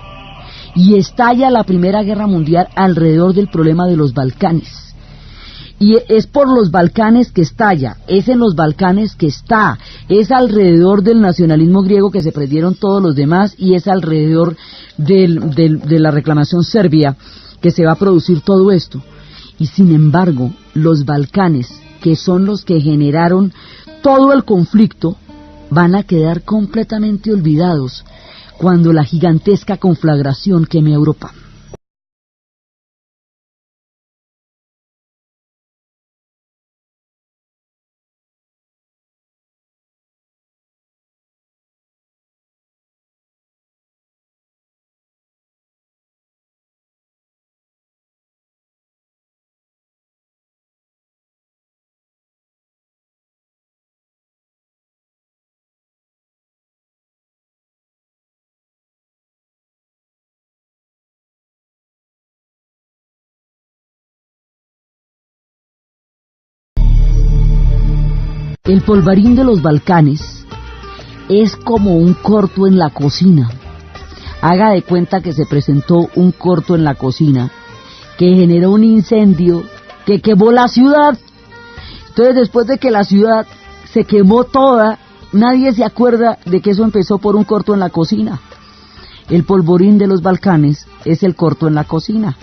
Y estalla la Primera Guerra Mundial alrededor del problema de los Balcanes. Y es por los Balcanes que estalla, es en los Balcanes que está, es alrededor del nacionalismo griego que se perdieron todos los demás y es alrededor de la reclamación serbia que se va a producir todo esto. Y sin embargo, los Balcanes, que son los que generaron todo el conflicto, van a quedar completamente olvidados cuando la gigantesca conflagración queme Europa. El polvorín de los Balcanes es como un corto en la cocina. Haga de cuenta que se presentó un corto en la cocina que generó un incendio que quemó la ciudad. Entonces, después de que la ciudad se quemó toda, nadie se acuerda de que eso empezó por un corto en la cocina. El polvorín de los Balcanes es el corto en la cocina.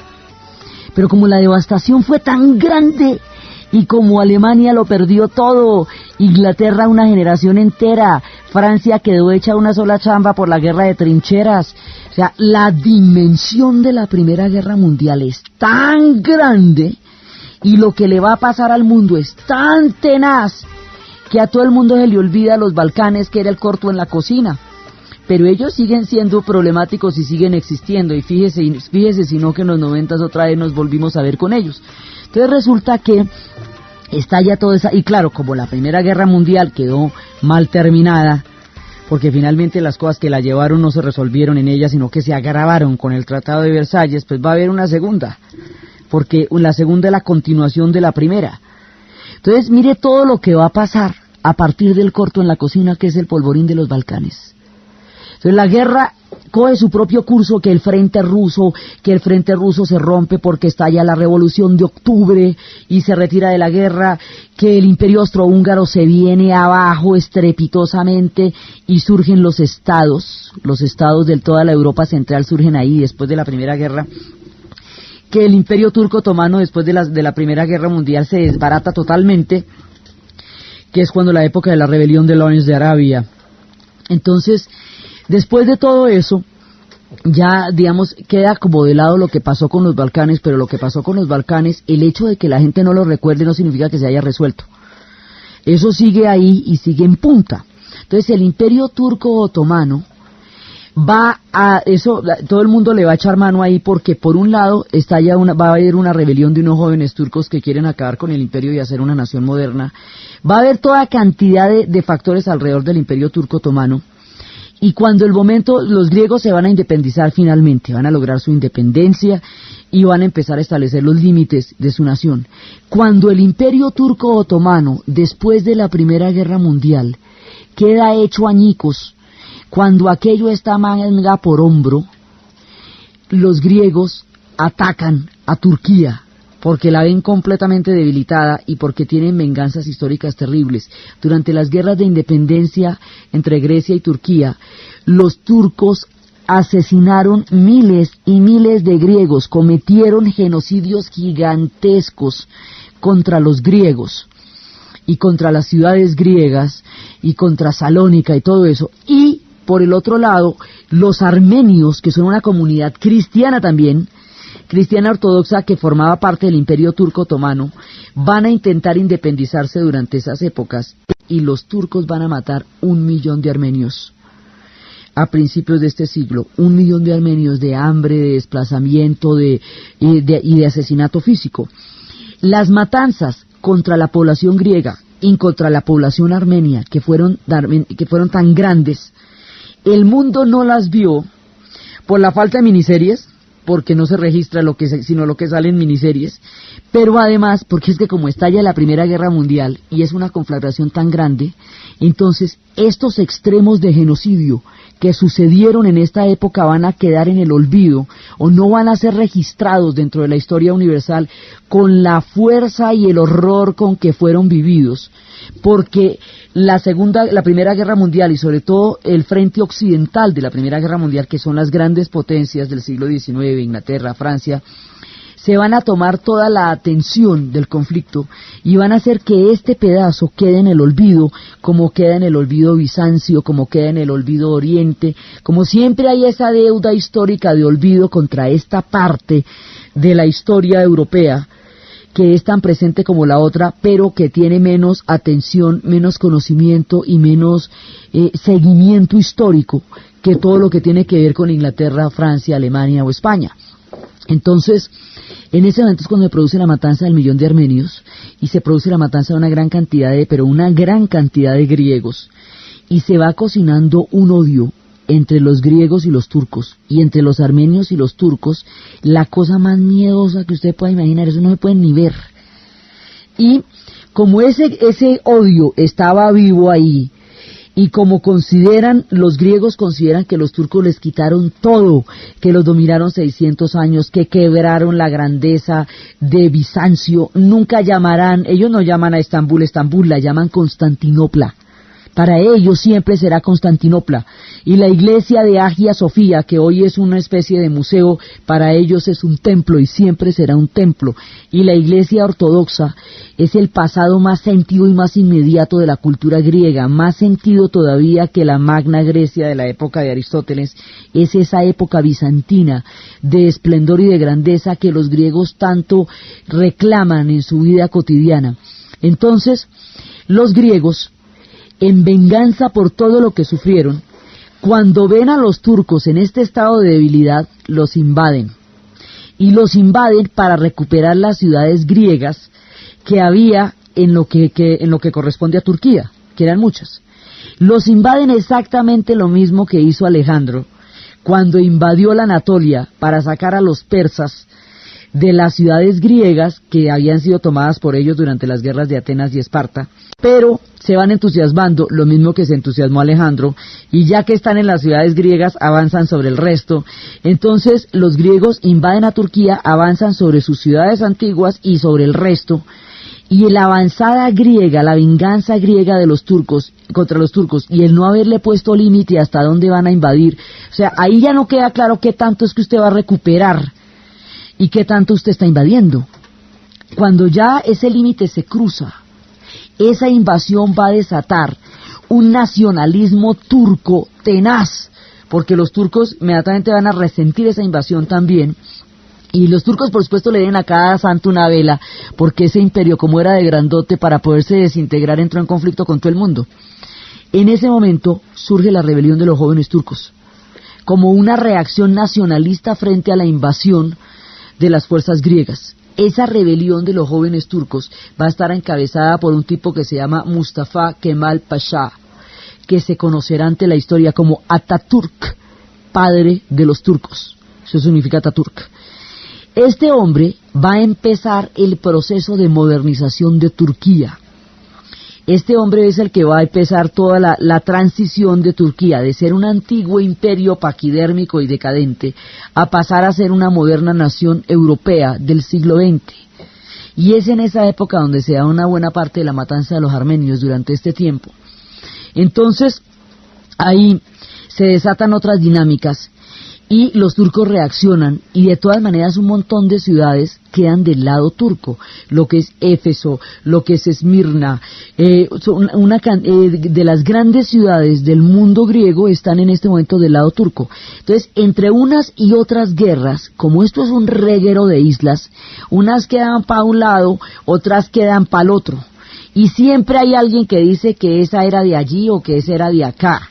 Pero como la devastación fue tan grande, y como Alemania lo perdió todo, Inglaterra una generación entera, Francia quedó hecha una sola chamba por la guerra de trincheras. O sea, la dimensión de la Primera Guerra Mundial es tan grande y lo que le va a pasar al mundo es tan tenaz que a todo el mundo se le olvida los Balcanes, que era el corto en la cocina. Pero ellos siguen siendo problemáticos y siguen existiendo, y fíjese si no que en los 90 otra vez nos volvimos a ver con ellos. Entonces resulta que estalla toda esa, y claro, como la Primera Guerra Mundial quedó mal terminada, porque finalmente las cosas que la llevaron no se resolvieron en ella, sino que se agravaron con el Tratado de Versalles, pues va a haber una segunda, porque la segunda es la continuación de la primera. Entonces mire todo lo que va a pasar a partir del corto en la cocina, que es el polvorín de los Balcanes. Entonces la guerra coge su propio curso, que el frente ruso se rompe porque estalla la Revolución de Octubre y se retira de la guerra, que el Imperio Austrohúngaro se viene abajo estrepitosamente y surgen los estados de toda la Europa central surgen ahí después de la Primera Guerra, que el Imperio Turco Otomano después de la Primera Guerra Mundial se desbarata totalmente, que es cuando la época de la rebelión de Lawrence de Arabia. Entonces, después de todo eso, ya, digamos, queda como de lado lo que pasó con los Balcanes, pero lo que pasó con los Balcanes, el hecho de que la gente no lo recuerde no significa que se haya resuelto. Eso sigue ahí y sigue en punta. Entonces el Imperio Turco Otomano va a eso, todo el mundo le va a echar mano ahí, porque por un lado va a haber una rebelión de unos jóvenes turcos que quieren acabar con el imperio y hacer una nación moderna. Va a haber toda cantidad de factores alrededor del Imperio Turco Otomano. Y cuando el momento, los griegos se van a independizar finalmente, van a lograr su independencia y van a empezar a establecer los límites de su nación. Cuando el Imperio Turco Otomano, después de la Primera Guerra Mundial, queda hecho añicos, cuando aquello está manga por hombro, los griegos atacan a Turquía, porque la ven completamente debilitada y porque tienen venganzas históricas terribles. Durante las guerras de independencia entre Grecia y Turquía, los turcos asesinaron miles y miles de griegos, cometieron genocidios gigantescos contra los griegos y contra las ciudades griegas y contra Salónica y todo eso. Y por el otro lado, los armenios, que son una comunidad cristiana también, cristiana ortodoxa que formaba parte del Imperio Turco Otomano, van a intentar independizarse durante esas épocas, y los turcos van a matar 1 millón de armenios. A principios de este siglo, 1 millón de armenios, de hambre, de desplazamiento y de asesinato físico. Las matanzas contra la población griega y contra la población armenia, que fueron tan grandes, el mundo no las vio por la falta de miniseries, porque no se registra sino lo que sale en miniseries, pero además porque es que como estalla la Primera Guerra Mundial y es una conflagración tan grande, entonces estos extremos de genocidio que sucedieron en esta época van a quedar en el olvido o no van a ser registrados dentro de la historia universal con la fuerza y el horror con que fueron vividos, porque la Primera Guerra Mundial y sobre todo el frente occidental de la Primera Guerra Mundial, que son las grandes potencias del siglo XIX, Inglaterra, Francia, se van a tomar toda la atención del conflicto y van a hacer que este pedazo quede en el olvido, como queda en el olvido Bizancio, como queda en el olvido Oriente, como siempre hay esa deuda histórica de olvido contra esta parte de la historia europea, que es tan presente como la otra, pero que tiene menos atención, menos conocimiento y menos seguimiento histórico que todo lo que tiene que ver con Inglaterra, Francia, Alemania o España. Entonces, en ese momento es cuando se produce la matanza del 1 millón de armenios y se produce la matanza de una gran cantidad de griegos, y se va cocinando un odio entre los griegos y los turcos, y entre los armenios y los turcos, la cosa más miedosa que usted pueda imaginar, eso no se puede ni ver. Y como ese odio estaba vivo ahí, y como los griegos consideran que los turcos les quitaron todo, que los dominaron 600 años, que quebraron la grandeza de Bizancio, ellos no llaman a Estambul, la llaman Constantinopla. Para ellos siempre será Constantinopla, y la iglesia de Hagia Sofía, que hoy es una especie de museo, para ellos es un templo y siempre será un templo, y la iglesia ortodoxa es el pasado más sentido y más inmediato de la cultura griega, más sentido todavía que la Magna Grecia de la época de Aristóteles, es esa época bizantina de esplendor y de grandeza que los griegos tanto reclaman en su vida cotidiana. Entonces, los griegos, en venganza por todo lo que sufrieron, cuando ven a los turcos en este estado de debilidad, los invaden. Y los invaden para recuperar las ciudades griegas que había en lo que corresponde a Turquía, que eran muchas. Los invaden exactamente lo mismo que hizo Alejandro cuando invadió la Anatolia para sacar a los persas de las ciudades griegas que habían sido tomadas por ellos durante las guerras de Atenas y Esparta, pero se van entusiasmando, lo mismo que se entusiasmó Alejandro, y ya que están en las ciudades griegas, avanzan sobre el resto. Entonces los griegos invaden a Turquía, avanzan sobre sus ciudades antiguas y sobre el resto, y la avanzada griega, la venganza griega de los turcos, contra los turcos, y el no haberle puesto límite hasta dónde van a invadir, o sea, ahí ya no queda claro qué tanto es que usted va a recuperar, y qué tanto usted está invadiendo. Cuando ya ese límite se cruza, esa invasión va a desatar un nacionalismo turco tenaz, porque los turcos inmediatamente van a resentir esa invasión también, Y los turcos, por supuesto, le dieron a cada santo una vela, porque ese imperio, como era de grandote, para poderse desintegrar, entró en conflicto con todo el mundo. En ese momento surge la rebelión de los jóvenes turcos, como una reacción nacionalista frente a la invasión de las fuerzas griegas. Esa rebelión de los jóvenes turcos va a estar encabezada por un tipo que se llama Mustafa Kemal Pasha, que se conocerá ante la historia como Atatürk, padre de los turcos. Eso significa Atatürk. Este hombre va a empezar el proceso de modernización de Turquía. Este hombre es el que va a empezar toda la transición de Turquía, de ser un antiguo imperio paquidérmico y decadente, a pasar a ser una moderna nación europea del siglo XX. Y es en esa época donde se da una buena parte de la matanza de los armenios durante este tiempo. Entonces, ahí se desatan otras dinámicas y los turcos reaccionan, y de todas maneras un montón de ciudades quedan del lado turco, lo que es Éfeso, lo que es Esmirna, de las grandes ciudades del mundo griego están en este momento del lado turco. Entonces, entre unas y otras guerras, como esto es un reguero de islas, unas quedan para un lado, otras quedan para el otro, y siempre hay alguien que dice que esa era de allí o que esa era de acá.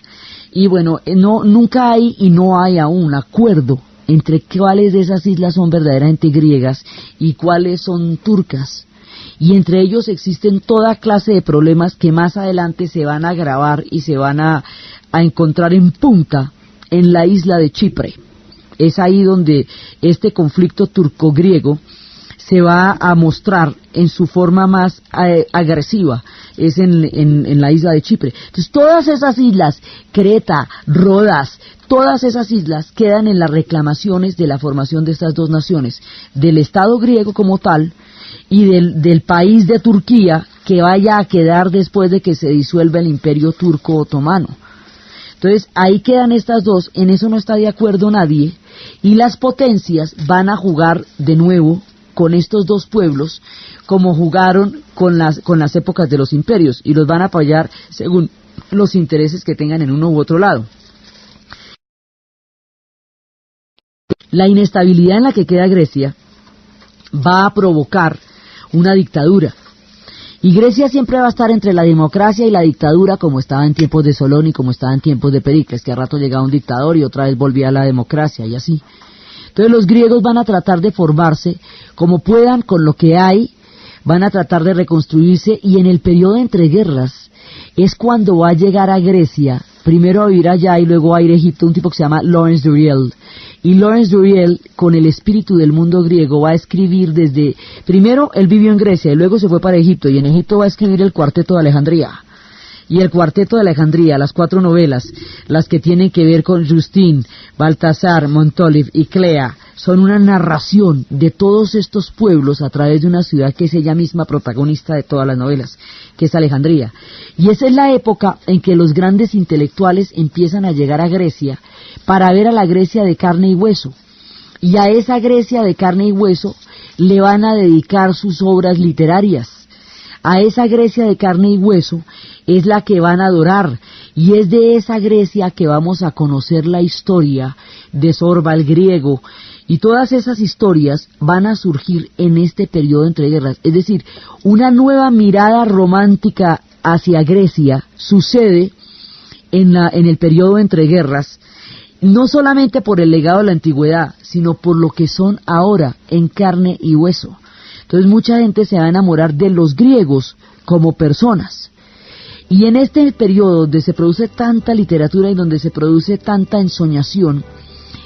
Y bueno, nunca hay y no hay aún acuerdo entre cuáles de esas islas son verdaderamente griegas y cuáles son turcas. Y entre ellos existen toda clase de problemas que más adelante se van a agravar y se van a encontrar en punta en la isla de Chipre. Es ahí donde este conflicto turco-griego se va a mostrar en su forma más agresiva, es en la isla de Chipre. Entonces todas esas islas, Creta, Rodas, todas esas islas quedan en las reclamaciones de la formación de estas dos naciones, del Estado griego como tal y del país de Turquía que vaya a quedar después de que se disuelva el Imperio Turco Otomano. Entonces ahí quedan estas dos, en eso no está de acuerdo nadie, y las potencias van a jugar de nuevo con estos dos pueblos como jugaron con las épocas de los imperios, y los van a apoyar según los intereses que tengan en uno u otro lado. La inestabilidad en la que queda Grecia va a provocar una dictadura, y Grecia siempre va a estar entre la democracia y la dictadura, como estaba en tiempos de Solón y como estaba en tiempos de Pericles, que a rato llegaba un dictador y otra vez volvía a la democracia y así. Entonces los griegos van a tratar de formarse como puedan con lo que hay, van a tratar de reconstruirse, y en el periodo entre guerras es cuando va a llegar a Grecia, primero a ir allá y luego a ir a Egipto, un tipo que se llama Lawrence Duriel. Y Lawrence Duriel, con el espíritu del mundo griego, va a escribir primero él vivió en Grecia y luego se fue para Egipto, y en Egipto va a escribir el Cuarteto de Alejandría. Y el Cuarteto de Alejandría, las 4 novelas, las que tienen que ver con Justin, Baltasar, Montolive y Clea, son una narración de todos estos pueblos a través de una ciudad que es ella misma protagonista de todas las novelas, que es Alejandría. Y esa es la época en que los grandes intelectuales empiezan a llegar a Grecia para ver a la Grecia de carne y hueso. Y a esa Grecia de carne y hueso le van a dedicar sus obras literarias. A esa Grecia de carne y hueso es la que van a adorar, y es de esa Grecia que vamos a conocer la historia de Sorba el griego, y todas esas historias van a surgir en este periodo entre guerras. Es decir, una nueva mirada romántica hacia Grecia sucede en el periodo entre guerras, no solamente por el legado de la antigüedad, sino por lo que son ahora en carne y hueso. Entonces mucha gente se va a enamorar de los griegos como personas. Y en este periodo donde se produce tanta literatura y donde se produce tanta ensoñación,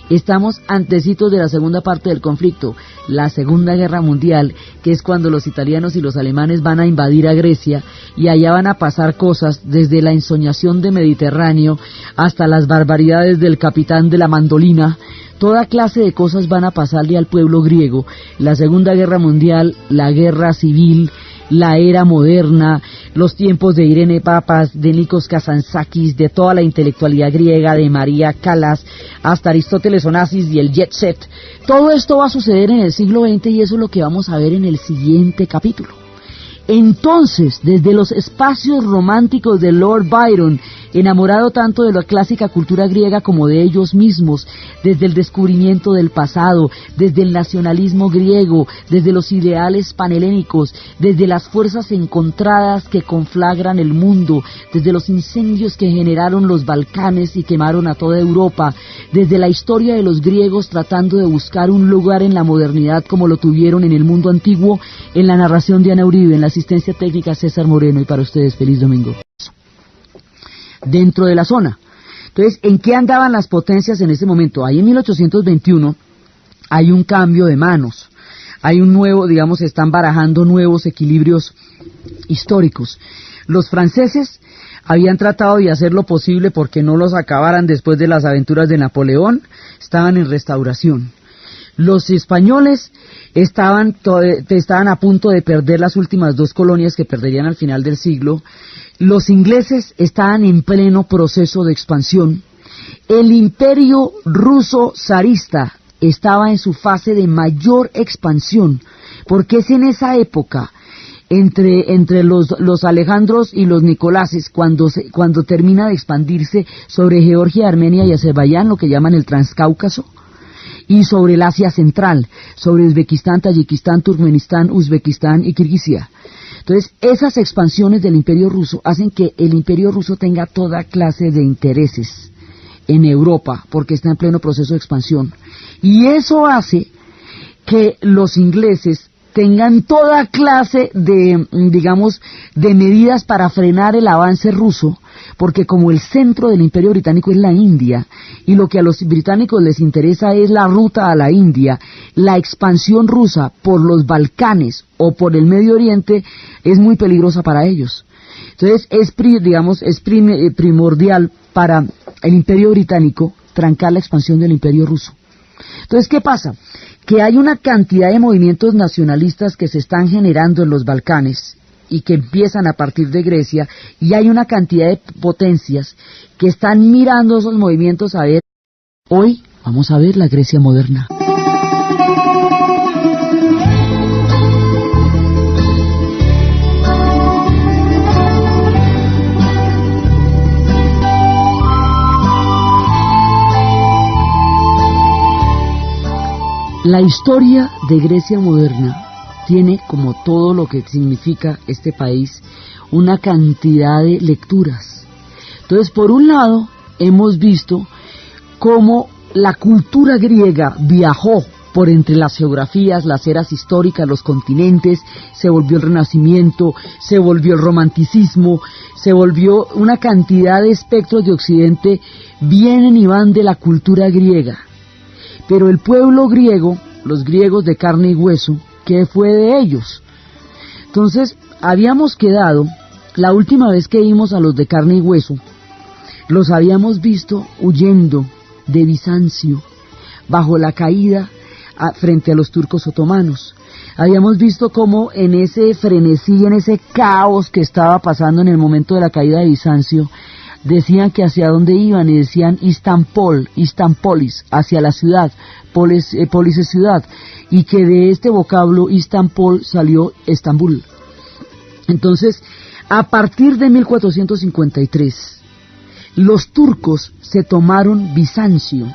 estamos antecitos de la segunda parte del conflicto, la Segunda Guerra Mundial, que es cuando los italianos y los alemanes van a invadir a Grecia, y allá van a pasar cosas desde la ensoñación de Mediterráneo hasta las barbaridades del capitán de la mandolina. Toda clase de cosas van a pasarle al pueblo griego. La Segunda Guerra Mundial, la guerra civil, la era moderna, los tiempos de Irene Papas, de Nikos Kazantzakis, de toda la intelectualidad griega, de María Callas, hasta Aristóteles Onassis y el Jet Set. Todo esto va a suceder en el siglo XX, y eso es lo que vamos a ver en el siguiente capítulo. Entonces, desde los espacios románticos de Lord Byron enamorado tanto de la clásica cultura griega como de ellos mismos, desde el descubrimiento del pasado, desde el nacionalismo griego, desde los ideales panhelénicos, desde las fuerzas encontradas que conflagran el mundo, desde los incendios que generaron los Balcanes y quemaron a toda Europa, desde la historia de los griegos tratando de buscar un lugar en la modernidad como lo tuvieron en el mundo antiguo, en la narración de Ana Uribe, en la asistencia técnica César Moreno, y para ustedes feliz domingo. Dentro de la zona. Entonces, ¿en qué andaban las potencias en ese momento? Ahí en 1821 hay un cambio de manos, hay un nuevo, digamos, se están barajando nuevos equilibrios históricos. Los franceses habían tratado de hacer lo posible porque no los acabaran después de las aventuras de Napoleón, estaban en restauración. Los españoles estaban a punto de perder las últimas 2 colonias que perderían al final del siglo. Los ingleses estaban en pleno proceso de expansión. El imperio ruso zarista estaba en su fase de mayor expansión, porque es en esa época, entre los Alejandros y los Nicoláses, cuando termina de expandirse sobre Georgia, Armenia y Azerbaiyán, lo que llaman el Transcáucaso, y sobre el Asia Central, sobre Uzbekistán, Tayikistán, Turkmenistán, Uzbekistán y Kirguisia. Entonces, esas expansiones del Imperio Ruso hacen que el Imperio Ruso tenga toda clase de intereses en Europa, porque está en pleno proceso de expansión. Y eso hace que los ingleses tengan toda clase de, digamos, de medidas para frenar el avance ruso, porque como el centro del Imperio Británico es la India, y lo que a los británicos les interesa es la ruta a la India, la expansión rusa por los Balcanes o por el Medio Oriente es muy peligrosa para ellos. Entonces es primordial para el Imperio Británico trancar la expansión del Imperio Ruso. Entonces, ¿qué pasa? Que hay una cantidad de movimientos nacionalistas que se están generando en los Balcanes y que empiezan a partir de Grecia, y hay una cantidad de potencias que están mirando esos movimientos a ver. Hoy vamos a ver la Grecia moderna. La historia de Grecia moderna tiene, como todo lo que significa este país, una cantidad de lecturas. Entonces, por un lado, hemos visto cómo la cultura griega viajó por entre las geografías, las eras históricas, los continentes, se volvió el Renacimiento, se volvió el Romanticismo, se volvió una cantidad de espectros de Occidente, vienen y van de la cultura griega. Pero el pueblo griego, los griegos de carne y hueso, ¿qué fue de ellos? Entonces, habíamos quedado, la última vez que vimos a los de carne y hueso, los habíamos visto huyendo de Bizancio, bajo la caída frente a los turcos otomanos. Habíamos visto cómo en ese frenesí, en ese caos que estaba pasando en el momento de la caída de Bizancio, decían que hacia dónde iban, y decían Istanpolis, hacia la ciudad, polis es ciudad, y que de este vocablo Istanbul salió Estambul. Entonces, a partir de 1453, los turcos se tomaron Bizancio,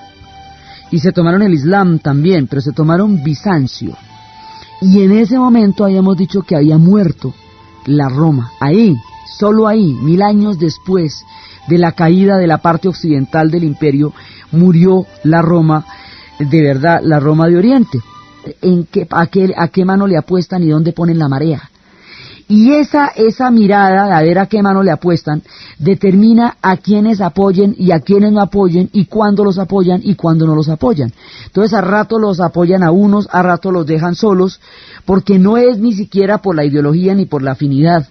y se tomaron el Islam también, pero se tomaron Bizancio, y en ese momento habíamos dicho que había muerto la Roma, ahí, solo ahí, 1000 años después de la caída de la parte occidental del imperio, murió la Roma, de verdad, la Roma de Oriente. ¿A qué mano le apuestan y dónde ponen la marea? Y esa mirada de a ver a qué mano le apuestan, determina a quienes apoyen y a quienes no apoyen, y cuándo los apoyan y cuándo no los apoyan. Entonces a rato los apoyan a unos, a rato los dejan solos, porque no es ni siquiera por la ideología ni por la afinidad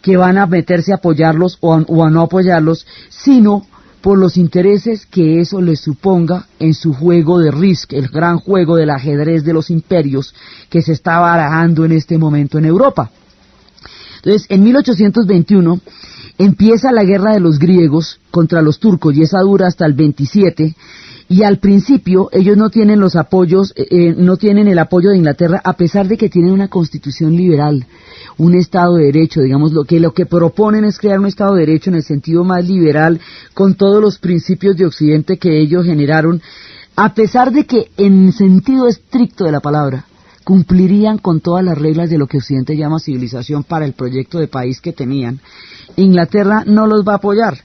que van a meterse a apoyarlos o a no apoyarlos, sino por los intereses que eso les suponga en su juego de Risk, el gran juego del ajedrez de los imperios que se está barajando en este momento en Europa. Entonces, en 1821 empieza la guerra de los griegos contra los turcos, y esa dura hasta el 27, Y al principio ellos no tienen los apoyos, no tienen el apoyo de Inglaterra, a pesar de que tienen una constitución liberal, un Estado de Derecho, digamos, lo que proponen es crear un Estado de Derecho en el sentido más liberal, con todos los principios de Occidente que ellos generaron, a pesar de que en sentido estricto de la palabra, cumplirían con todas las reglas de lo que Occidente llama civilización para el proyecto de país que tenían. Inglaterra no los va a apoyar.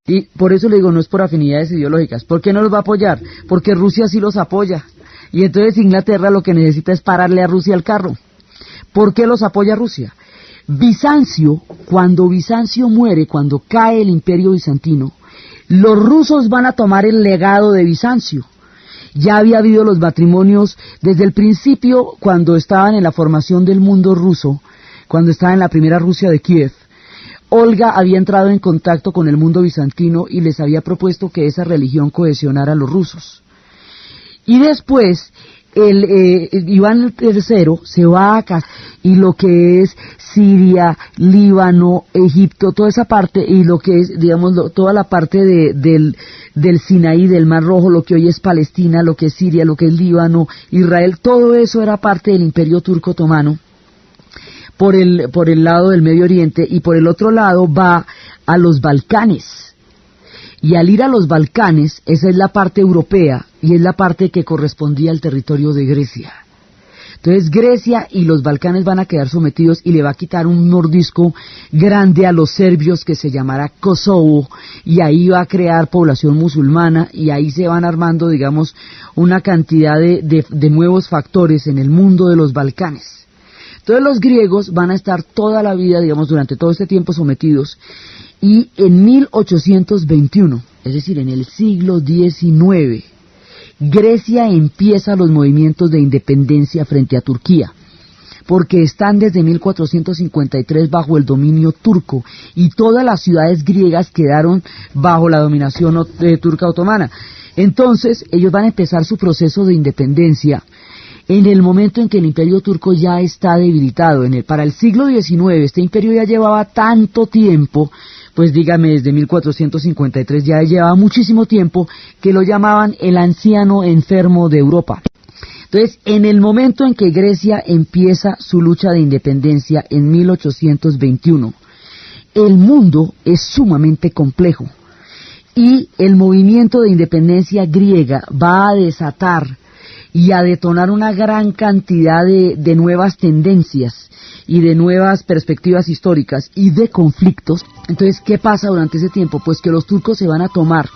Y por eso le digo, no es por afinidades ideológicas. ¿Por qué no los va a apoyar? Porque Rusia sí los apoya. Y entonces Inglaterra lo que necesita es pararle a Rusia el carro. ¿Por qué los apoya Rusia? Bizancio, cuando Bizancio muere, cuando cae el imperio bizantino, los rusos van a tomar el legado de Bizancio. Ya había habido los matrimonios desde el principio, cuando estaban en la formación del mundo ruso, cuando estaba en la primera Rusia de Kiev. Olga había entrado en contacto con el mundo bizantino y les había propuesto que esa religión cohesionara a los rusos. Y después, Iván III se va a casar, y lo que es Siria, Líbano, Egipto, toda esa parte, y lo que es, digamos, toda la parte del Sinaí, del Mar Rojo, lo que hoy es Palestina, lo que es Siria, lo que es Líbano, Israel, todo eso era parte del Imperio Turco Otomano. Por el lado del Medio Oriente, y por el otro lado va a los Balcanes. Y al ir a los Balcanes, esa es la parte europea, y es la parte que correspondía al territorio de Grecia. Entonces Grecia y los Balcanes van a quedar sometidos, y le va a quitar un mordisco grande a los serbios que se llamará Kosovo, y ahí va a crear población musulmana, y ahí se van armando, digamos, una cantidad de nuevos factores en el mundo de los Balcanes. Entonces los griegos van a estar toda la vida, digamos, durante todo este tiempo sometidos, y en 1821, es decir, en el siglo XIX, Grecia empieza los movimientos de independencia frente a Turquía, porque están desde 1453 bajo el dominio turco, y todas las ciudades griegas quedaron bajo la dominación turca otomana. Entonces ellos van a empezar su proceso de independencia en el momento en que el imperio turco ya está debilitado. Para el siglo XIX este imperio ya llevaba tanto tiempo, pues dígame, desde 1453 ya llevaba muchísimo tiempo, que lo llamaban el anciano enfermo de Europa. Entonces, en el momento en que Grecia empieza su lucha de independencia en 1821, el mundo es sumamente complejo, y el movimiento de independencia griega va a desatar y a detonar una gran cantidad de nuevas tendencias y de nuevas perspectivas históricas y de conflictos. Entonces, ¿qué pasa durante ese tiempo? Pues que los turcos se van a tomar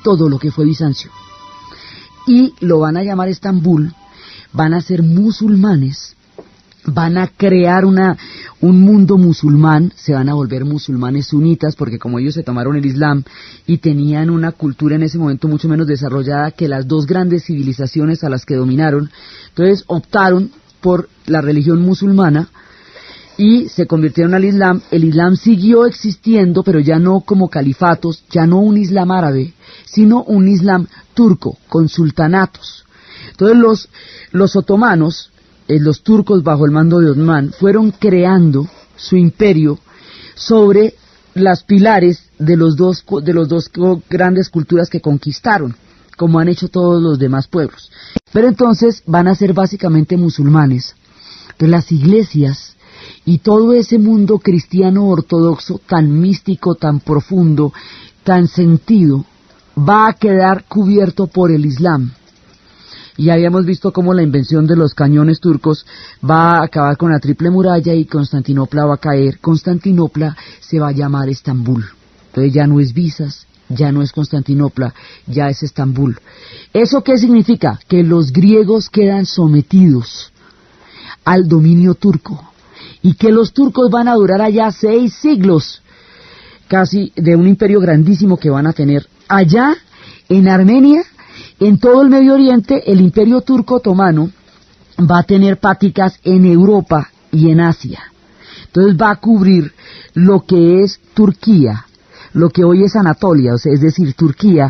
todo lo que fue Bizancio y lo van a llamar Estambul, van a ser musulmanes, van a crear un mundo musulmán, se van a volver musulmanes sunitas, porque como ellos se tomaron el Islam y tenían una cultura en ese momento mucho menos desarrollada que las dos grandes civilizaciones a las que dominaron, entonces optaron por la religión musulmana y se convirtieron al Islam. El Islam siguió existiendo, pero ya no como califatos, ya no un Islam árabe, sino un Islam turco, con sultanatos. Entonces los otomanos, los turcos bajo el mando de Osmán, fueron creando su imperio sobre las pilares de los dos grandes culturas que conquistaron, como han hecho todos los demás pueblos. Pero entonces van a ser básicamente musulmanes. Entonces las iglesias y todo ese mundo cristiano ortodoxo tan místico, tan profundo, tan sentido, va a quedar cubierto por el Islam. Y habíamos visto cómo la invención de los cañones turcos va a acabar con la triple muralla y Constantinopla va a caer. Constantinopla se va a llamar Estambul. Entonces ya no es Bizas, ya no es Constantinopla, ya es Estambul. ¿Eso qué significa? Que los griegos quedan sometidos al dominio turco y que los turcos van a durar allá 6 siglos, casi, de un imperio grandísimo que van a tener. Allá, en Armenia, en todo el Medio Oriente, el imperio turco otomano va a tener prácticas en Europa y en Asia. Entonces va a cubrir lo que es Turquía, lo que hoy es Anatolia, o sea, es decir, Turquía,